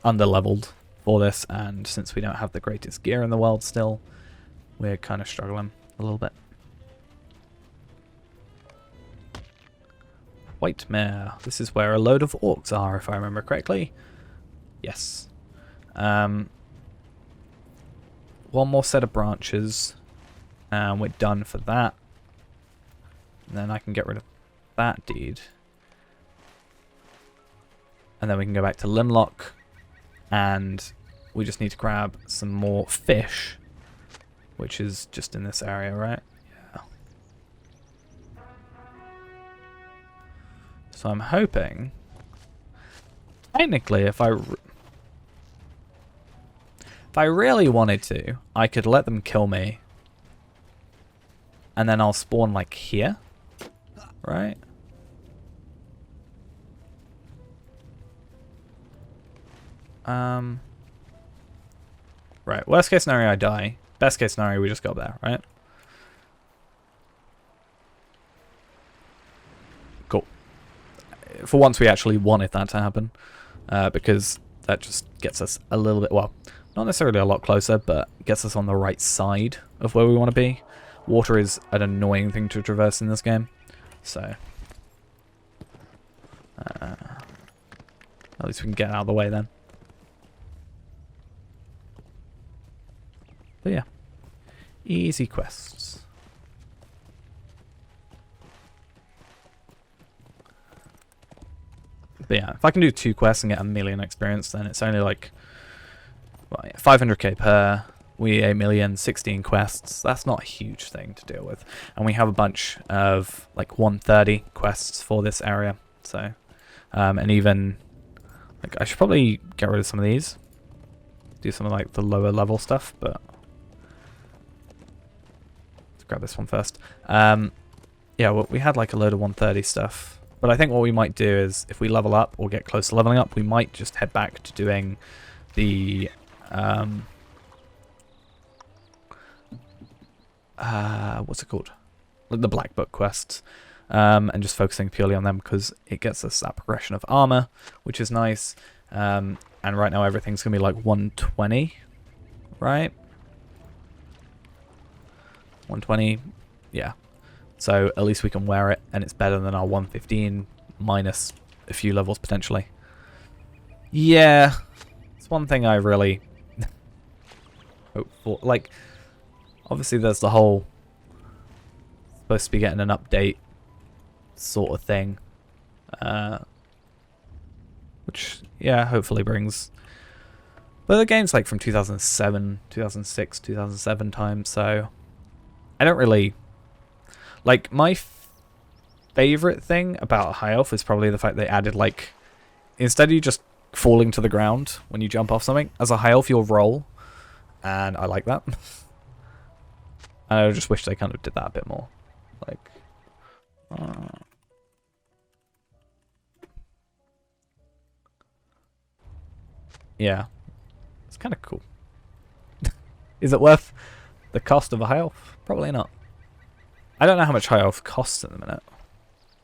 under-leveled for this, and since we don't have the greatest gear in the world still, we're kind of struggling a little bit. White Mare. This is where a load of orcs are, if I remember correctly. Yes. One more set of branches, and we're done for that. And then I can get rid of that deed. And then we can go back to Limlock, and we just need to grab some more fish, which is just in this area, right? Yeah. So I'm hoping, technically, if I really wanted to, I could let them kill me, and then I'll spawn like here, right? Right, worst case scenario I die. Best case scenario we just go up there, right? Cool. For once we actually wanted that to happen, because that just gets us a little bit, well, not necessarily a lot closer, but gets us on the right side of where we want to be. Water is an annoying thing to traverse in this game, so at least we can get out of the way then. But yeah, easy quests. But yeah, if I can do 2 quests and get 1,000,000 experience, then it's only like, well, yeah, 500k per. We 1,000,000, 16 quests. That's not a huge thing to deal with. And we have a bunch of like 130 quests for this area. So, and even, like, I should probably get rid of some of these. Do some of like the lower level stuff, but let's grab this one first. Yeah, well, we had like a load of 130 stuff. But I think what we might do is, if we level up or get close to leveling up, we might just head back to doing the what's it called? The Black Book quests, and just focusing purely on them, because it gets us that progression of armor, which is nice. And right now everything's gonna be like 120, right? 120, yeah. So at least we can wear it, and it's better than our 115 minus a few levels potentially. Yeah, it's one thing I really hope for. Like, obviously there's the whole supposed to be getting an update sort of thing, which, yeah, hopefully brings, but the game's like from 2007, 2006, 2007 time, so I don't really, like, my favorite thing about High Elf is probably the fact they added, like, instead of you just falling to the ground when you jump off something, as a High Elf you'll roll, and I like that. I just wish they kind of did that a bit more. Like, yeah, it's kind of cool. Is it worth the cost of a High Elf? Probably not. I don't know how much High Elf costs in a minute,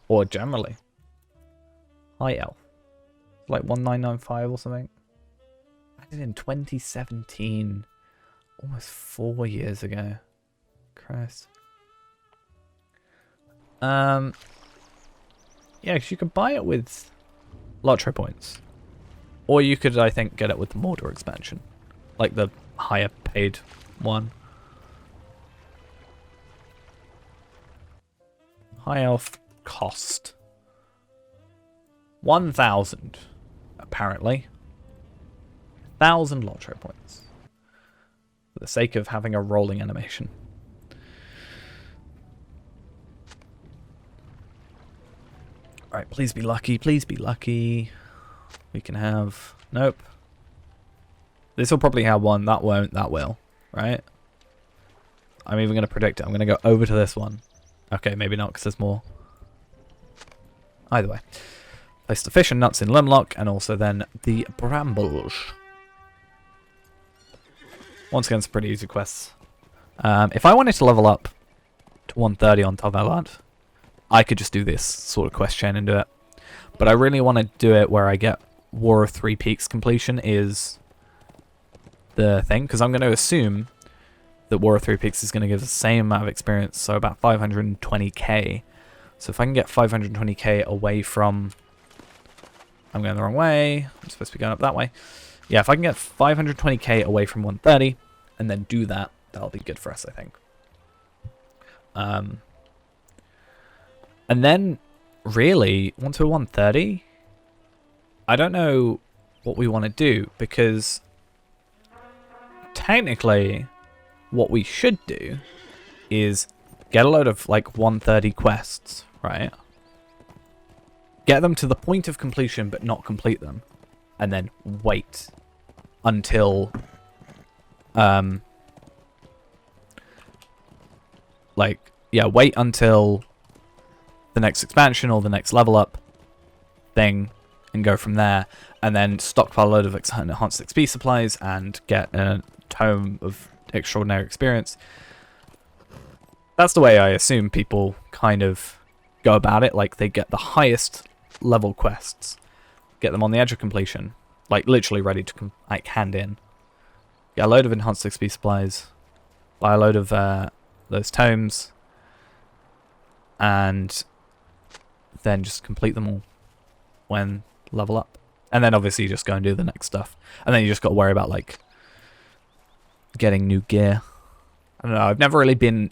or generally. High Elf, like 1995 or something. I did in 2017, almost 4 years ago. Christ. Yeah, because you could buy it with Lotro points, or you could, I think, get it with the Mordor expansion, like the higher paid one. High Elf cost 1,000, apparently. 1,000 Lotro points for the sake of having a rolling animation. Right, please be lucky, please be lucky. We can have... Nope. This will probably have one, that won't, that will. Right? I'm even going to predict it. I'm going to go over to this one. Okay, maybe not, because there's more. Either way. Place the fish and nuts in Limlock, and also then the brambles. Once again, some pretty easy quests. If I wanted to level up to 130 on Tavelad, I could just do this sort of quest chain and do it. But I really want to do it where I get War of Three Peaks completion is the thing, because I'm going to assume that War of Three Peaks is going to give the same amount of experience, so about 520k. So if I can get 520k away from... I'm going the wrong way. I'm supposed to be going up that way. Yeah, if I can get 520k away from 130 and then do that, that'll be good for us, I think. And then, really, once we're 130, I don't know what we want to do, because technically what we should do is get a load of like 130 quests, right? Get them to the point of completion but not complete them, and then wait until wait until the next expansion or the next level up thing and go from there, and then stockpile a load of enhanced XP supplies and get a tome of extraordinary experience. That's the way I assume people kind of go about it. Like, they get the highest level quests, get them on the edge of completion, like literally ready to like hand in, get a load of enhanced XP supplies, buy a load of those tomes, and then just complete them all when level up. And then obviously you just go and do the next stuff, and then you just got to worry about like getting new gear. I don't know, I've never really been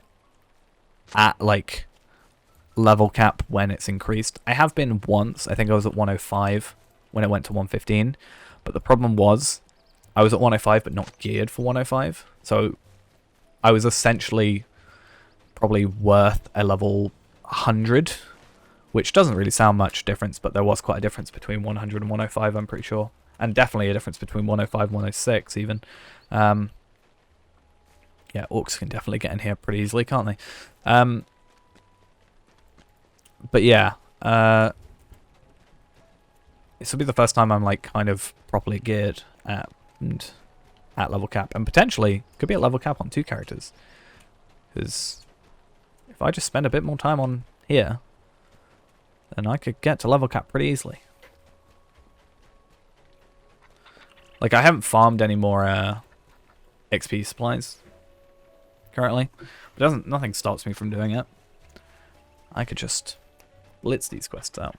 at like level cap when it's increased. I have been once. I think I was at 105 when it went to 115, but the problem was I was at 105 but not geared for 105, so I was essentially probably worth a level 100, which doesn't really sound much difference, but there was quite a difference between 100 and 105, I'm pretty sure, and definitely a difference between 105 and 106 even. Yeah, orcs can definitely get in here pretty easily, can't they? But yeah, this will be the first time I'm like kind of properly geared at level cap, and potentially could be at level cap on 2 characters, because if I just spend a bit more time on here, then I could get to level cap pretty easily. Like, I haven't farmed any more XP supplies currently, but nothing stops me from doing it. I could just blitz these quests out.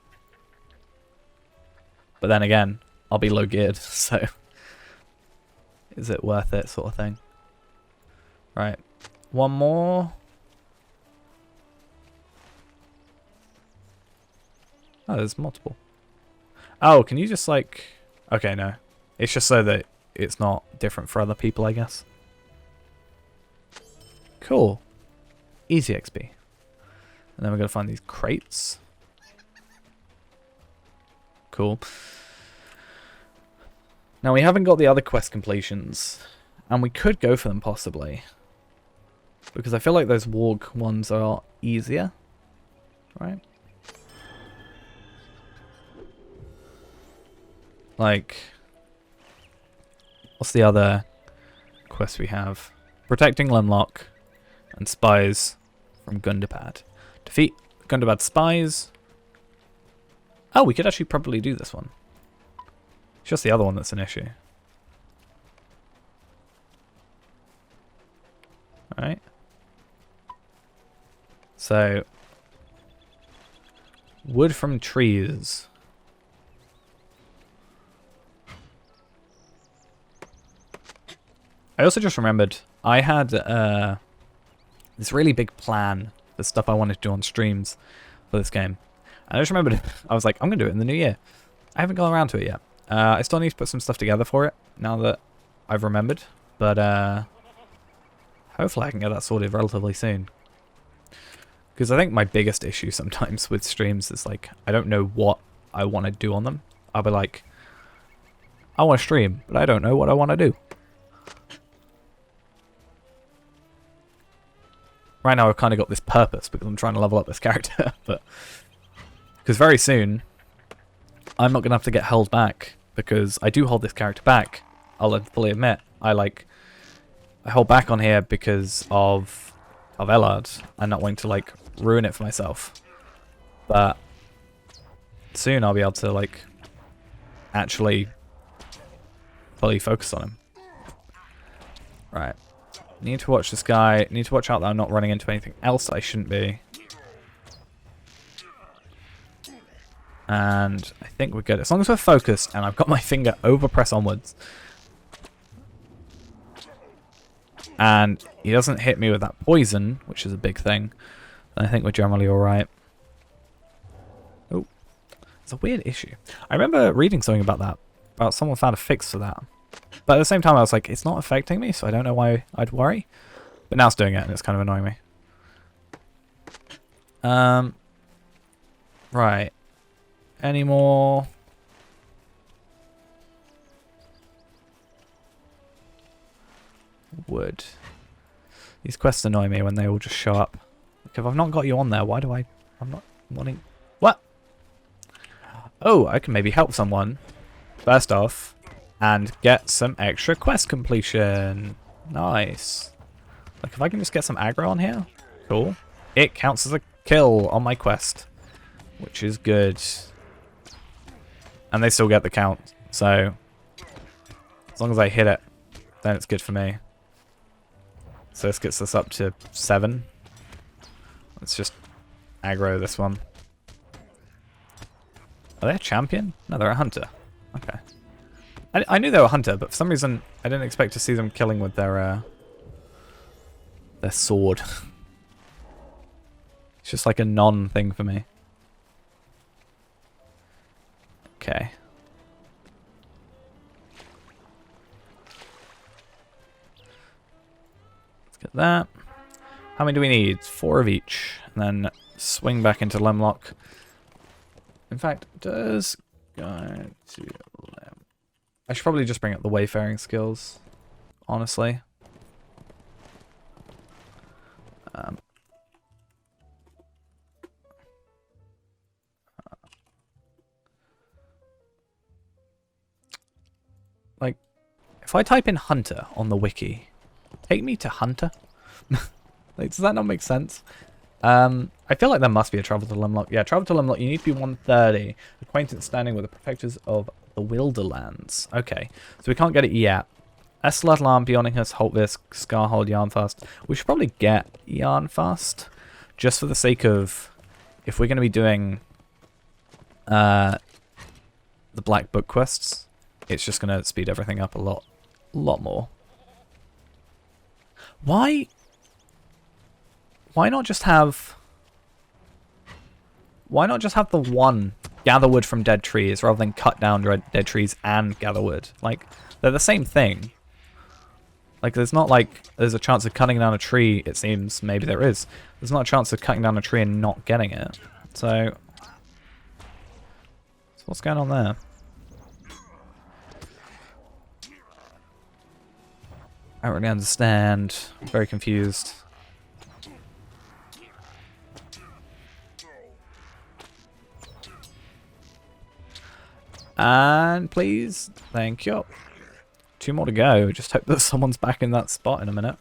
But then again, I'll be low geared, so is it worth it, sort of thing. Right, one more. Oh, there's multiple. Oh, can you just like... Okay, no. It's just so that it's not different for other people, I guess. Cool. Easy XP. And then we're going to find these crates. Cool. Now, we haven't got the other quest completions, and we could go for them, possibly. Because I feel like those warg ones are easier. Right? Like, what's the other quest we have? Protecting Limlock and spies from Gundabad. Defeat Gundabad spies. Oh, we could actually probably do this one. It's just the other one that's an issue. Alright. So, wood from trees. I also just remembered I had this really big plan for stuff I wanted to do on streams for this game. And I just remembered, I was like, I'm going to do it in the new year. I haven't gone around to it yet. I still need to put some stuff together for it now that I've remembered. But hopefully I can get that sorted relatively soon. Because I think my biggest issue sometimes with streams is like, I don't know what I want to do on them. I'll be like, I want to stream, but I don't know what I want to do. Right now I've kind of got this purpose because I'm trying to level up this character, but because very soon I'm not going to have to get held back, because I do hold this character back. I'll fully admit, I hold back on here because of Elard and not wanting to like ruin it for myself. but soon I'll be able to like actually fully focus on him. Right. Need to watch this guy. Need to watch out that I'm not running into anything else I shouldn't be. And I think we're good. As long as we're focused and I've got my finger over press onwards. And he doesn't hit me with that poison, which is a big thing. I think we're generally alright. Oh. It's a weird issue. I remember reading something about that. About someone found a fix for that. But at the same time I was like, it's not affecting me, so I don't know why I'd worry. But now it's doing it and it's kind of annoying me. Right. Any more? Wood. These quests annoy me when they all just show up. Like, if I've not got you on there, why do I'm not wanting... What? Oh, I can maybe help someone. First off. And get some extra quest completion. Nice. Like, if I can just get some aggro on here. Cool. It counts as a kill on my quest. Which is good. And they still get the count. So, as long as I hit it, then it's good for me. So this gets us up to 7. Let's just aggro this one. Are they a champion? No, they're a hunter. Okay. I knew they were a hunter, but for some reason I didn't expect to see them killing with their sword. It's just like a non-thing for me. Okay. Let's get that. How many do we need? 4 of each. And then swing back into Lemlock. In fact, does go to Lem. I should probably just bring up the wayfaring skills, honestly. Like, if I type in Hunter on the wiki, take me to Hunter? Like, does that not make sense? I feel like there must be a travel to Lemlock. Yeah, travel to Lemlock, you need to be 130. Acquaintance standing with the protectors of the Wilderlands. Okay, so we can't get it yet. Eslat Alarm, Bionicus, Holtvisk, Scarhold, Yarnfast. We should probably get Yarnfast. Just for the sake of, if we're going to be doing the Black Book quests, it's just going to speed everything up a lot more. Why not just have... Why not just have the one gather wood from dead trees rather than cut down dead trees and gather wood? Like, they're the same thing. Like, there's not like there's a chance of cutting down a tree, it seems. Maybe there is. There's not a chance of cutting down a tree and not getting it. So what's going on there? I don't really understand. I'm very confused. And please, thank you. 2 more to go. Just hope that someone's back in that spot in a minute.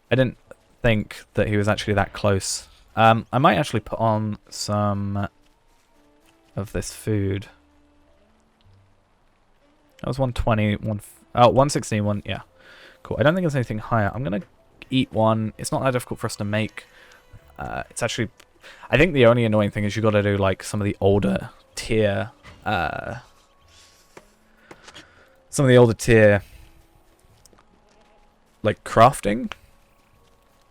I didn't think that he was actually that close. I might actually put on some of this food. That was 120, 116, yeah. Cool. I don't think there's anything higher. I'm going to eat one. It's not that difficult for us to make. It's actually... I think the only annoying thing is you got to do like some of the older tier... some of the older tier like crafting.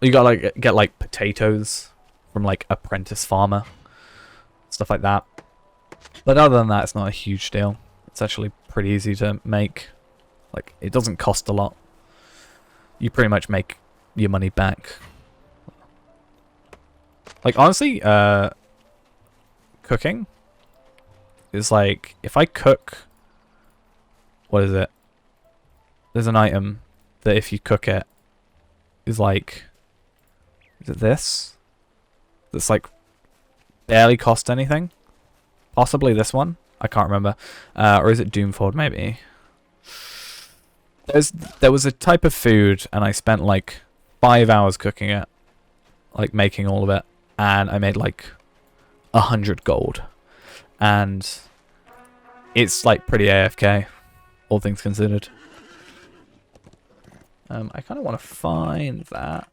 You gotta like get like potatoes from like Apprentice Farmer, stuff like that. But other than that, it's not a huge deal. It's actually pretty easy to make. Like, it doesn't cost a lot. You pretty much make your money back. Like, honestly, cooking is like, if I cook, what is it? There's an item that if you cook it is like, is it this? That's like barely cost anything. Possibly this one. I can't remember. Or is it Doomford maybe? There was a type of food and I spent like 5 hours cooking it. Like making all of it. And I made like 100 gold. And it's like pretty AFK, all things considered. I kind of want to find that.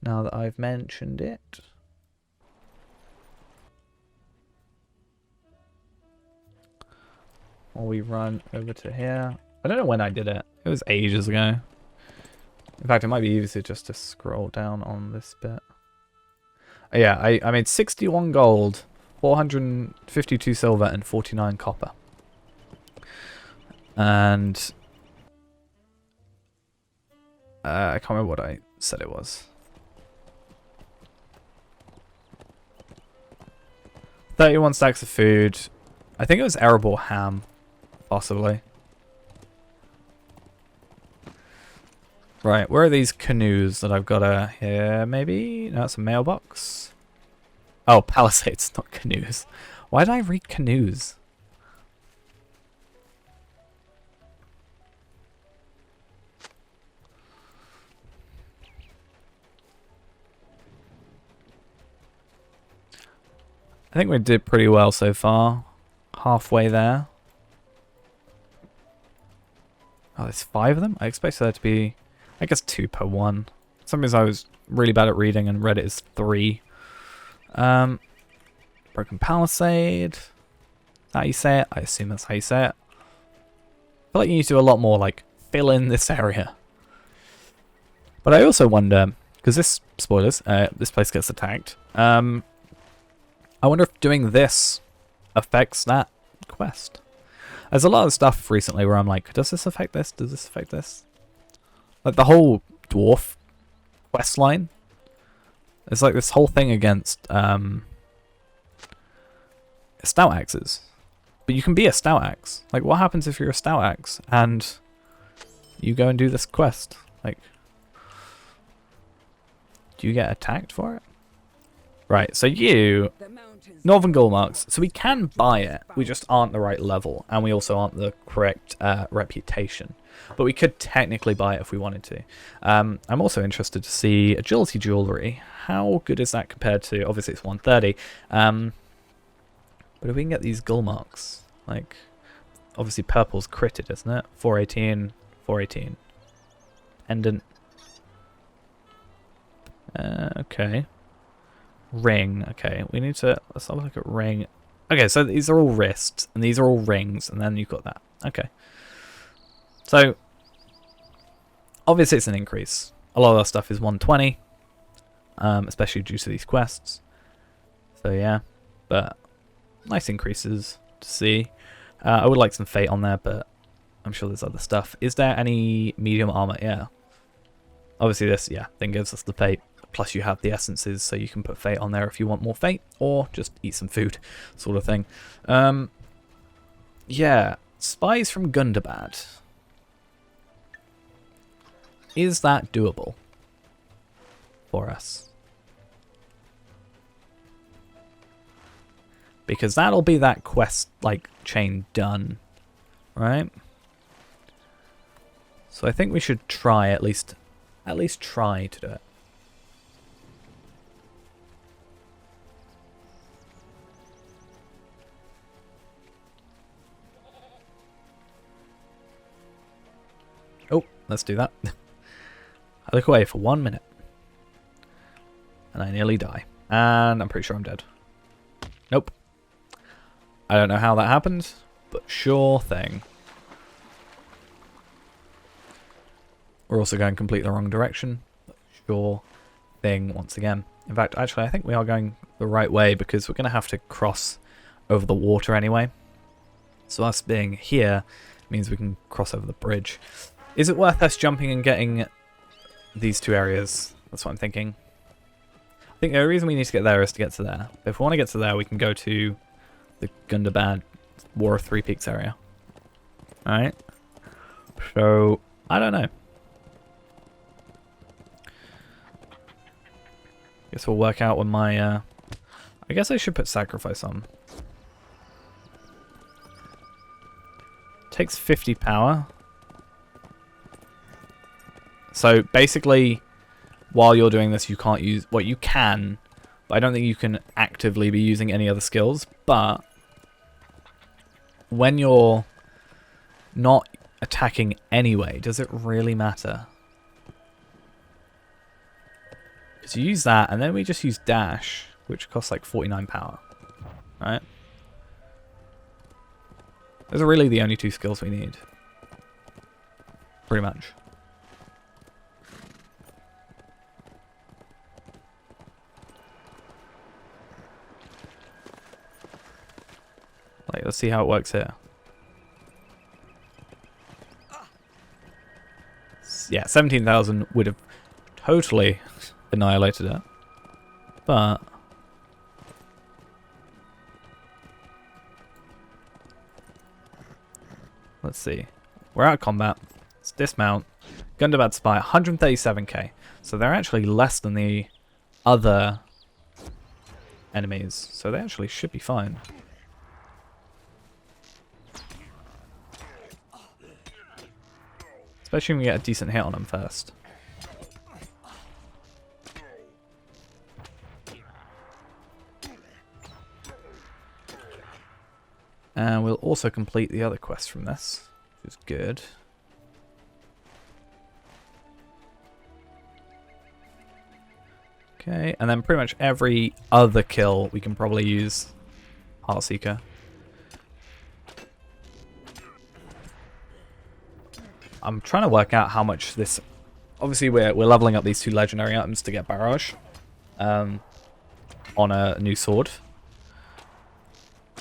Now that I've mentioned it. While we run over to here. I don't know when I did it. It was ages ago. In fact, it might be easier just to scroll down on this bit. Yeah, I made 61 gold, 452 silver, and 49 copper. And I can't remember what I said it was. 31 stacks of food. I think it was arable ham, possibly. Right, where are these canoes that I've got to here, maybe? No, it's a mailbox. Oh, palisades, not canoes. Why did I read canoes? I think we did pretty well so far. Halfway there. Oh, there's 5 of them? I expected there to be, I guess, 2 per one. Some reason I was really bad at reading and read it as 3. Broken palisade. Is that how you say it? I assume that's how you say it. I feel like you need to do a lot more, like, fill in this area. But I also wonder, because this, spoilers, this place gets attacked. I wonder if doing this affects that quest. There's a lot of stuff recently where I'm like, does this affect this? Does this affect this? Like the whole dwarf quest line. It's like this whole thing against stout axes. But you can be a stout axe. Like, what happens if you're a stout axe and you go and do this quest? Like, do you get attacked for it? Right, so you... Northern Gullmarks. So we can buy it, we just aren't the right level, and we also aren't the correct reputation. But we could technically buy it if we wanted to. I'm also interested to see agility jewellery. How good is that compared to... Obviously it's 130. But if we can get these Gullmarks, like... Obviously purple's critted, isn't it? 418, 418. Pendant. Okay. Ring. Okay, we need to... Let's have a look at ring. Okay, so these are all wrists, and these are all rings, and then you've got that. Okay. So, obviously it's an increase. A lot of our stuff is 120, especially due to these quests. So yeah, but nice increases to see. I would like some fate on there, but I'm sure there's other stuff. Is there any medium armor? Yeah. Obviously this, yeah, then gives us the fate. Plus you have the essences, so you can put fate on there if you want more fate, or just eat some food, sort of thing. Yeah, spies from Gundabad. Is that doable for us? Because that'll be that quest, like, chain done, right? So I think we should try at least try to do it. Oh, let's do that. I look away for 1 minute. And I nearly die. And I'm pretty sure I'm dead. Nope. I don't know how that happened, but sure thing. We're also going completely the wrong direction. But sure thing once again. In fact, actually, I think we are going the right way because we're going to have to cross over the water anyway. So us being here means we can cross over the bridge. Is it worth us jumping and getting these 2 areas? That's what I'm thinking. I think the reason we need to get there is to get to there. But if we want to get to there, we can go to the Gundabad War of Three Peaks area. Alright. So, I don't know. Guess we'll work out when my... I guess I should put sacrifice on. Takes 50 power. So basically, while you're doing this, you can't use... Well, you can, but I don't think you can actively be using any other skills. But when you're not attacking anyway, does it really matter? Because you use that, and then we just use dash, which costs like 49 power. Right? Those are really the only two skills we need. Pretty much. Like, let's see how it works here. Yeah, 17,000 would have totally annihilated it. But let's see. We're out of combat. Let's dismount. Gundabad Spy, 137k. So they're actually less than the other enemies. So they actually should be fine. Especially when we get a decent hit on them first. And we'll also complete the other quest from this, which is good. Okay, and then pretty much every other kill we can probably use Heartseeker. I'm trying to work out how much this... Obviously we're leveling up these two legendary items to get Barrage on a new sword.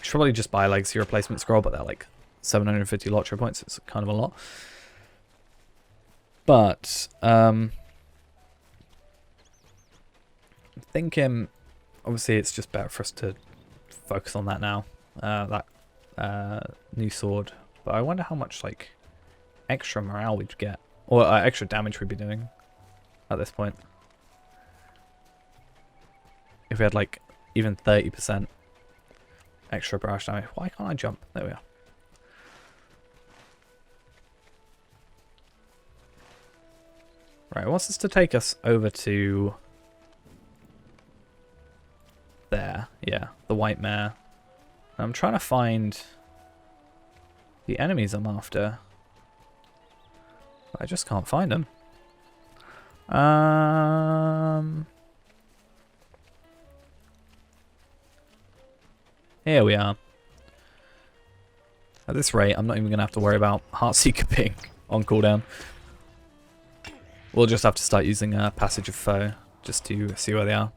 Should probably just buy a Legacy Replacement Scroll, but they're like 750 Lottery points. It's kind of a lot. But I'm thinking, obviously it's just better for us to focus on that now. That new sword. But I wonder how much like extra morale we'd get, or extra damage we'd be doing at this point. If we had like even 30% extra barrage damage. Why can't I jump? There we are. Right, it wants us to take us over to there. Yeah, the White Mare. I'm trying to find the enemies I'm after. But I just can't find them. Here we are. At this rate, I'm not even going to have to worry about Heartseeker being on cooldown. We'll just have to start using Passage of Foe just to see where they are.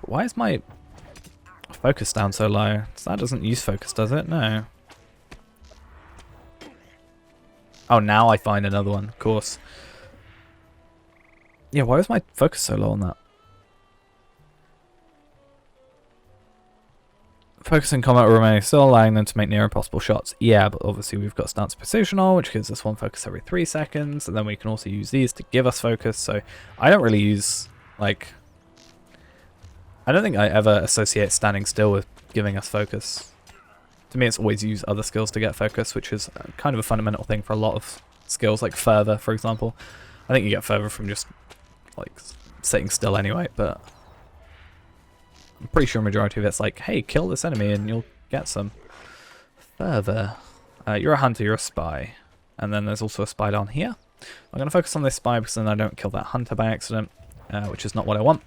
But why is my focus down so low? So that doesn't use focus, does it? No. Oh, now I find another one, of course. Yeah, why was my focus so low on that? Focus in combat remaining, still allowing them to make near impossible shots. Yeah, but obviously we've got Stance Precisional, which gives us one focus every 3 seconds, and then we can also use these to give us focus. So I don't really use, like... I don't think I ever associate standing still with giving us focus. To me, it's always use other skills to get focus, which is kind of a fundamental thing for a lot of skills, like Fervor, for example. I think you get Fervor from just, like, sitting still anyway, but... I'm pretty sure a majority of it's like, hey, kill this enemy and you'll get some Fervor. You're a hunter, you're a spy. And then there's also a spy down here. I'm going to focus on this spy because then I don't kill that hunter by accident, which is not what I want.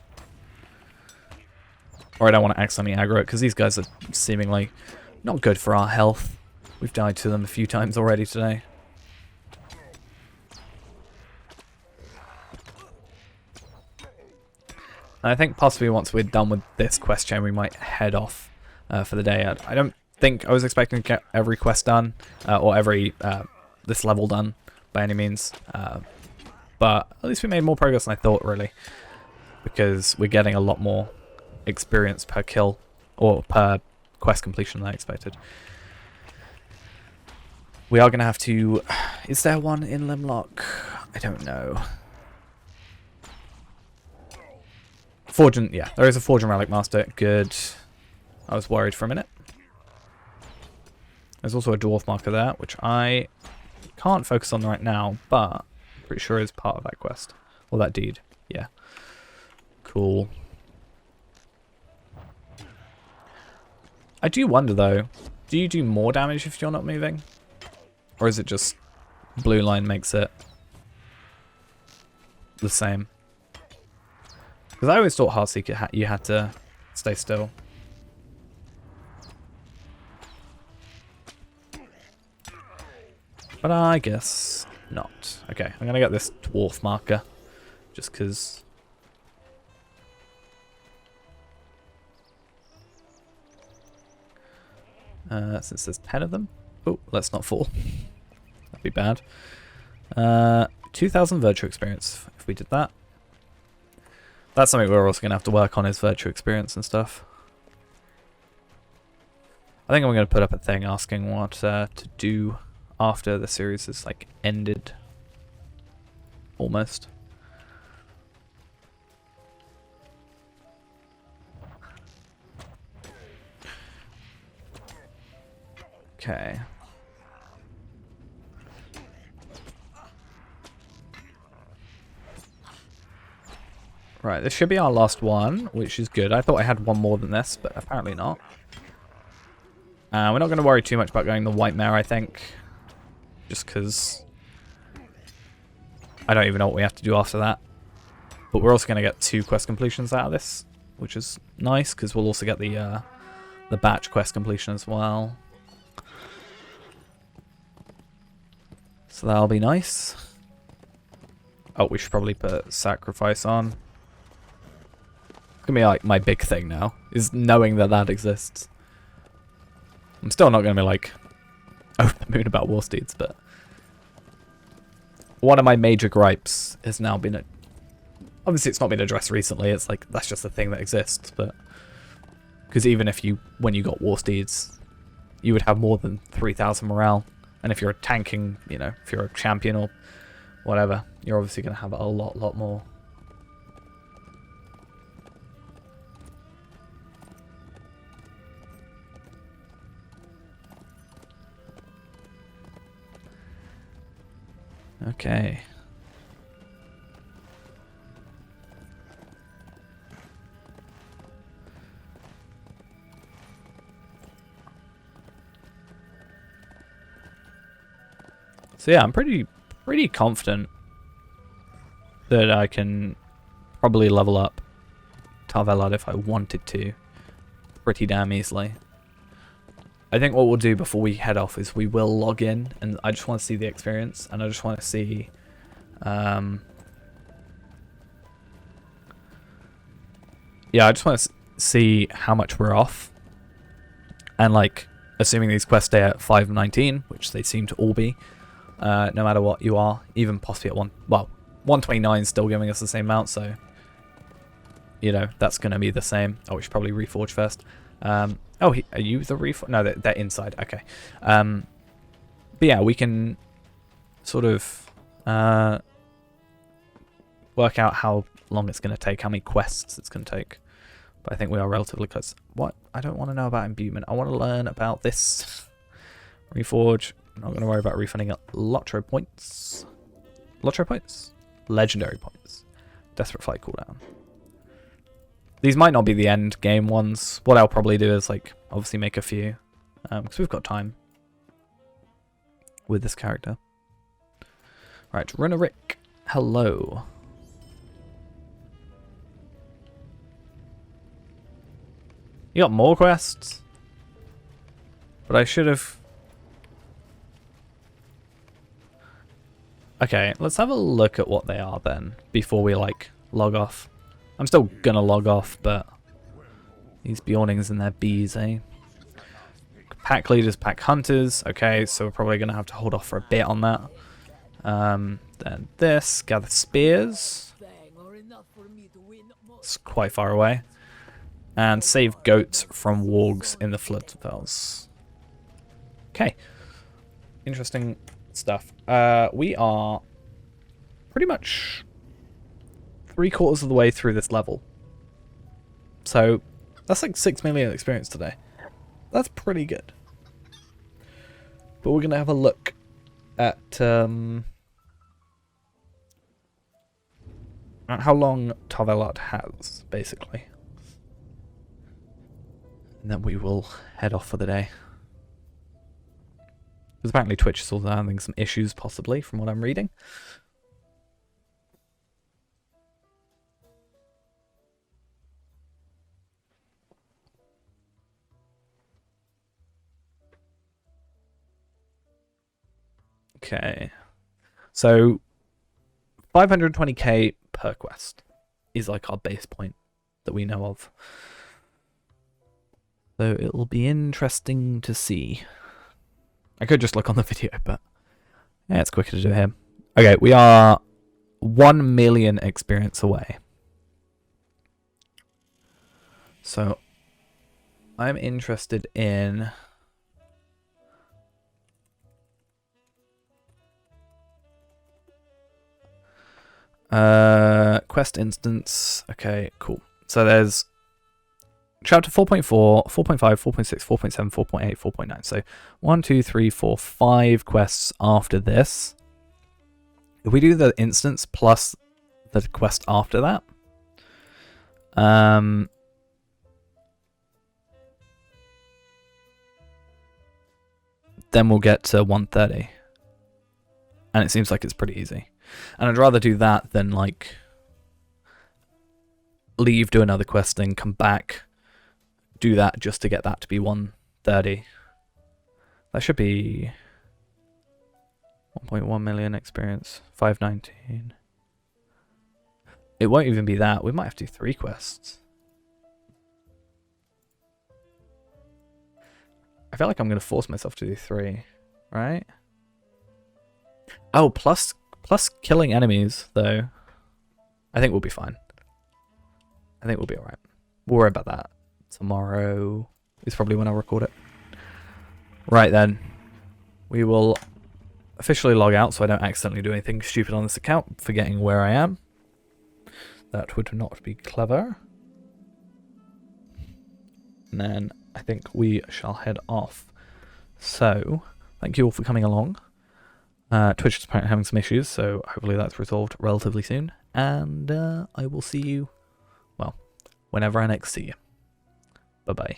Or I don't want to accidentally aggro it because these guys are seemingly not good for our health. We've died to them a few times already today. And I think possibly once we're done with this quest chain, we might head off for the day. I don't think I was expecting to get every quest done, or every this level done by any means. But at least we made more progress than I thought, really. Because we're getting a lot more experience per kill, or per quest completion than I expected. We are going to have to... Is there one in Limlock? I don't know. Forging, yeah, there is a Forging Relic Master. Good. I was worried for a minute. There's also a Dwarf Marker there, which I can't focus on right now, but pretty sure is part of that quest. Or that deed. Yeah. Cool. I do wonder though, do you do more damage if you're not moving? Or is it just blue line makes it the same? Because I always thought Heartseeker you had to stay still. But I guess not. Okay, I'm going to get this dwarf marker. Just because... since there's 10 of them. Oh, let's not fall. That'd be bad. 2,000 virtue experience if we did that. That's something we're also going to have to work on, is virtue experience and stuff. I think I'm going to put up a thing asking what to do after the series is like ended. Almost. Okay. Right, this should be our last one, which is good. I thought I had one more than this, but apparently not. We're not going to worry too much about going the white mare, I think. Just because I don't even know what we have to do after that. But we're also going to get 2 quest completions out of this, which is nice, because we'll also get the batch quest completion as well. So that'll be nice. Oh, we should probably put sacrifice on. It's gonna be like my big thing now, is knowing that that exists. I'm still not gonna be like over the moon about war steeds, but one of my major gripes has now been, obviously it's not been addressed recently. It's like that's just a thing that exists, but because even if when you got war steeds, you would have more than 3,000 morale. And if you're tanking, you know, if you're a champion or whatever, you're obviously going to have a lot more. Okay. So yeah, I'm pretty confident that I can probably level up Tar Valon if I wanted to pretty damn easily. I think what we'll do before we head off is we will log in, and I just want to see the experience, and I just want to see yeah, I just want to see how much we're off. And like, assuming these quests stay at 519, which they seem to all be, no matter what you are, even possibly at 129 is still giving us the same amount, so you know that's going to be the same. Oh, we should probably reforge first. Oh, are you the reforge? No, they're inside. Okay. But yeah, we can sort of work out how long it's going to take, how many quests it's going to take. But I think we are relatively close. What? I don't want to know about imbuement. I want to learn about this. Reforge. I'm not going to worry about refunding Lotro points. Lotro points? Legendary points. Desperate Flight cooldown. These might not be the end game ones. What I'll probably do is, like, obviously make a few. Because we've got time. With this character. Right, Runerick. Hello. You got more quests? But I should have... Okay, let's have a look at what they are then, before we, like, log off. I'm still gonna log off, but... These Bjornings and their bees, eh? Pack leaders, pack hunters. Okay, so we're probably gonna have to hold off for a bit on that. Then this, gather spears. It's quite far away. And save goats from wargs in the Floodfells. Okay. Interesting stuff. We are pretty much 3/4 of the way through this level. So that's like 6 million experience today. That's pretty good. But we're going to have a look at how long Tarvelot has, basically. And then we will head off for the day. Because apparently Twitch is also having some issues, possibly, from what I'm reading. Okay. So, 520k per quest is like our base point that we know of. So it'll be interesting to see. I could just look on the video, but yeah, it's quicker to do here. Okay, we are 1 million experience away. So I'm interested in quest instance. Okay, cool. So there's chapter 4.4, 4.5, 4.6, 4.7, 4.8, 4.9. So 1, 2, 3, 4, 5 quests after this. If we do the instance plus the quest after that, then we'll get to 130. And it seems like it's pretty easy. And I'd rather do that than like leave, do another quest thing, come back, do that just to get that to be 130. That should be 1.1 million experience, 519. It won't even be that. We might have to do 3 quests. I feel like I'm going to force myself to do 3, right? Oh, plus killing enemies, though. I think we'll be fine. I think we'll be alright. We'll worry about that. Tomorrow is probably when I'll record it. Right then. We will officially log out so I don't accidentally do anything stupid on this account, forgetting where I am. That would not be clever. And then I think we shall head off. So, thank you all for coming along. Twitch is apparently having some issues, so hopefully that's resolved relatively soon. And I will see you, well, whenever I next see you. Bye-bye.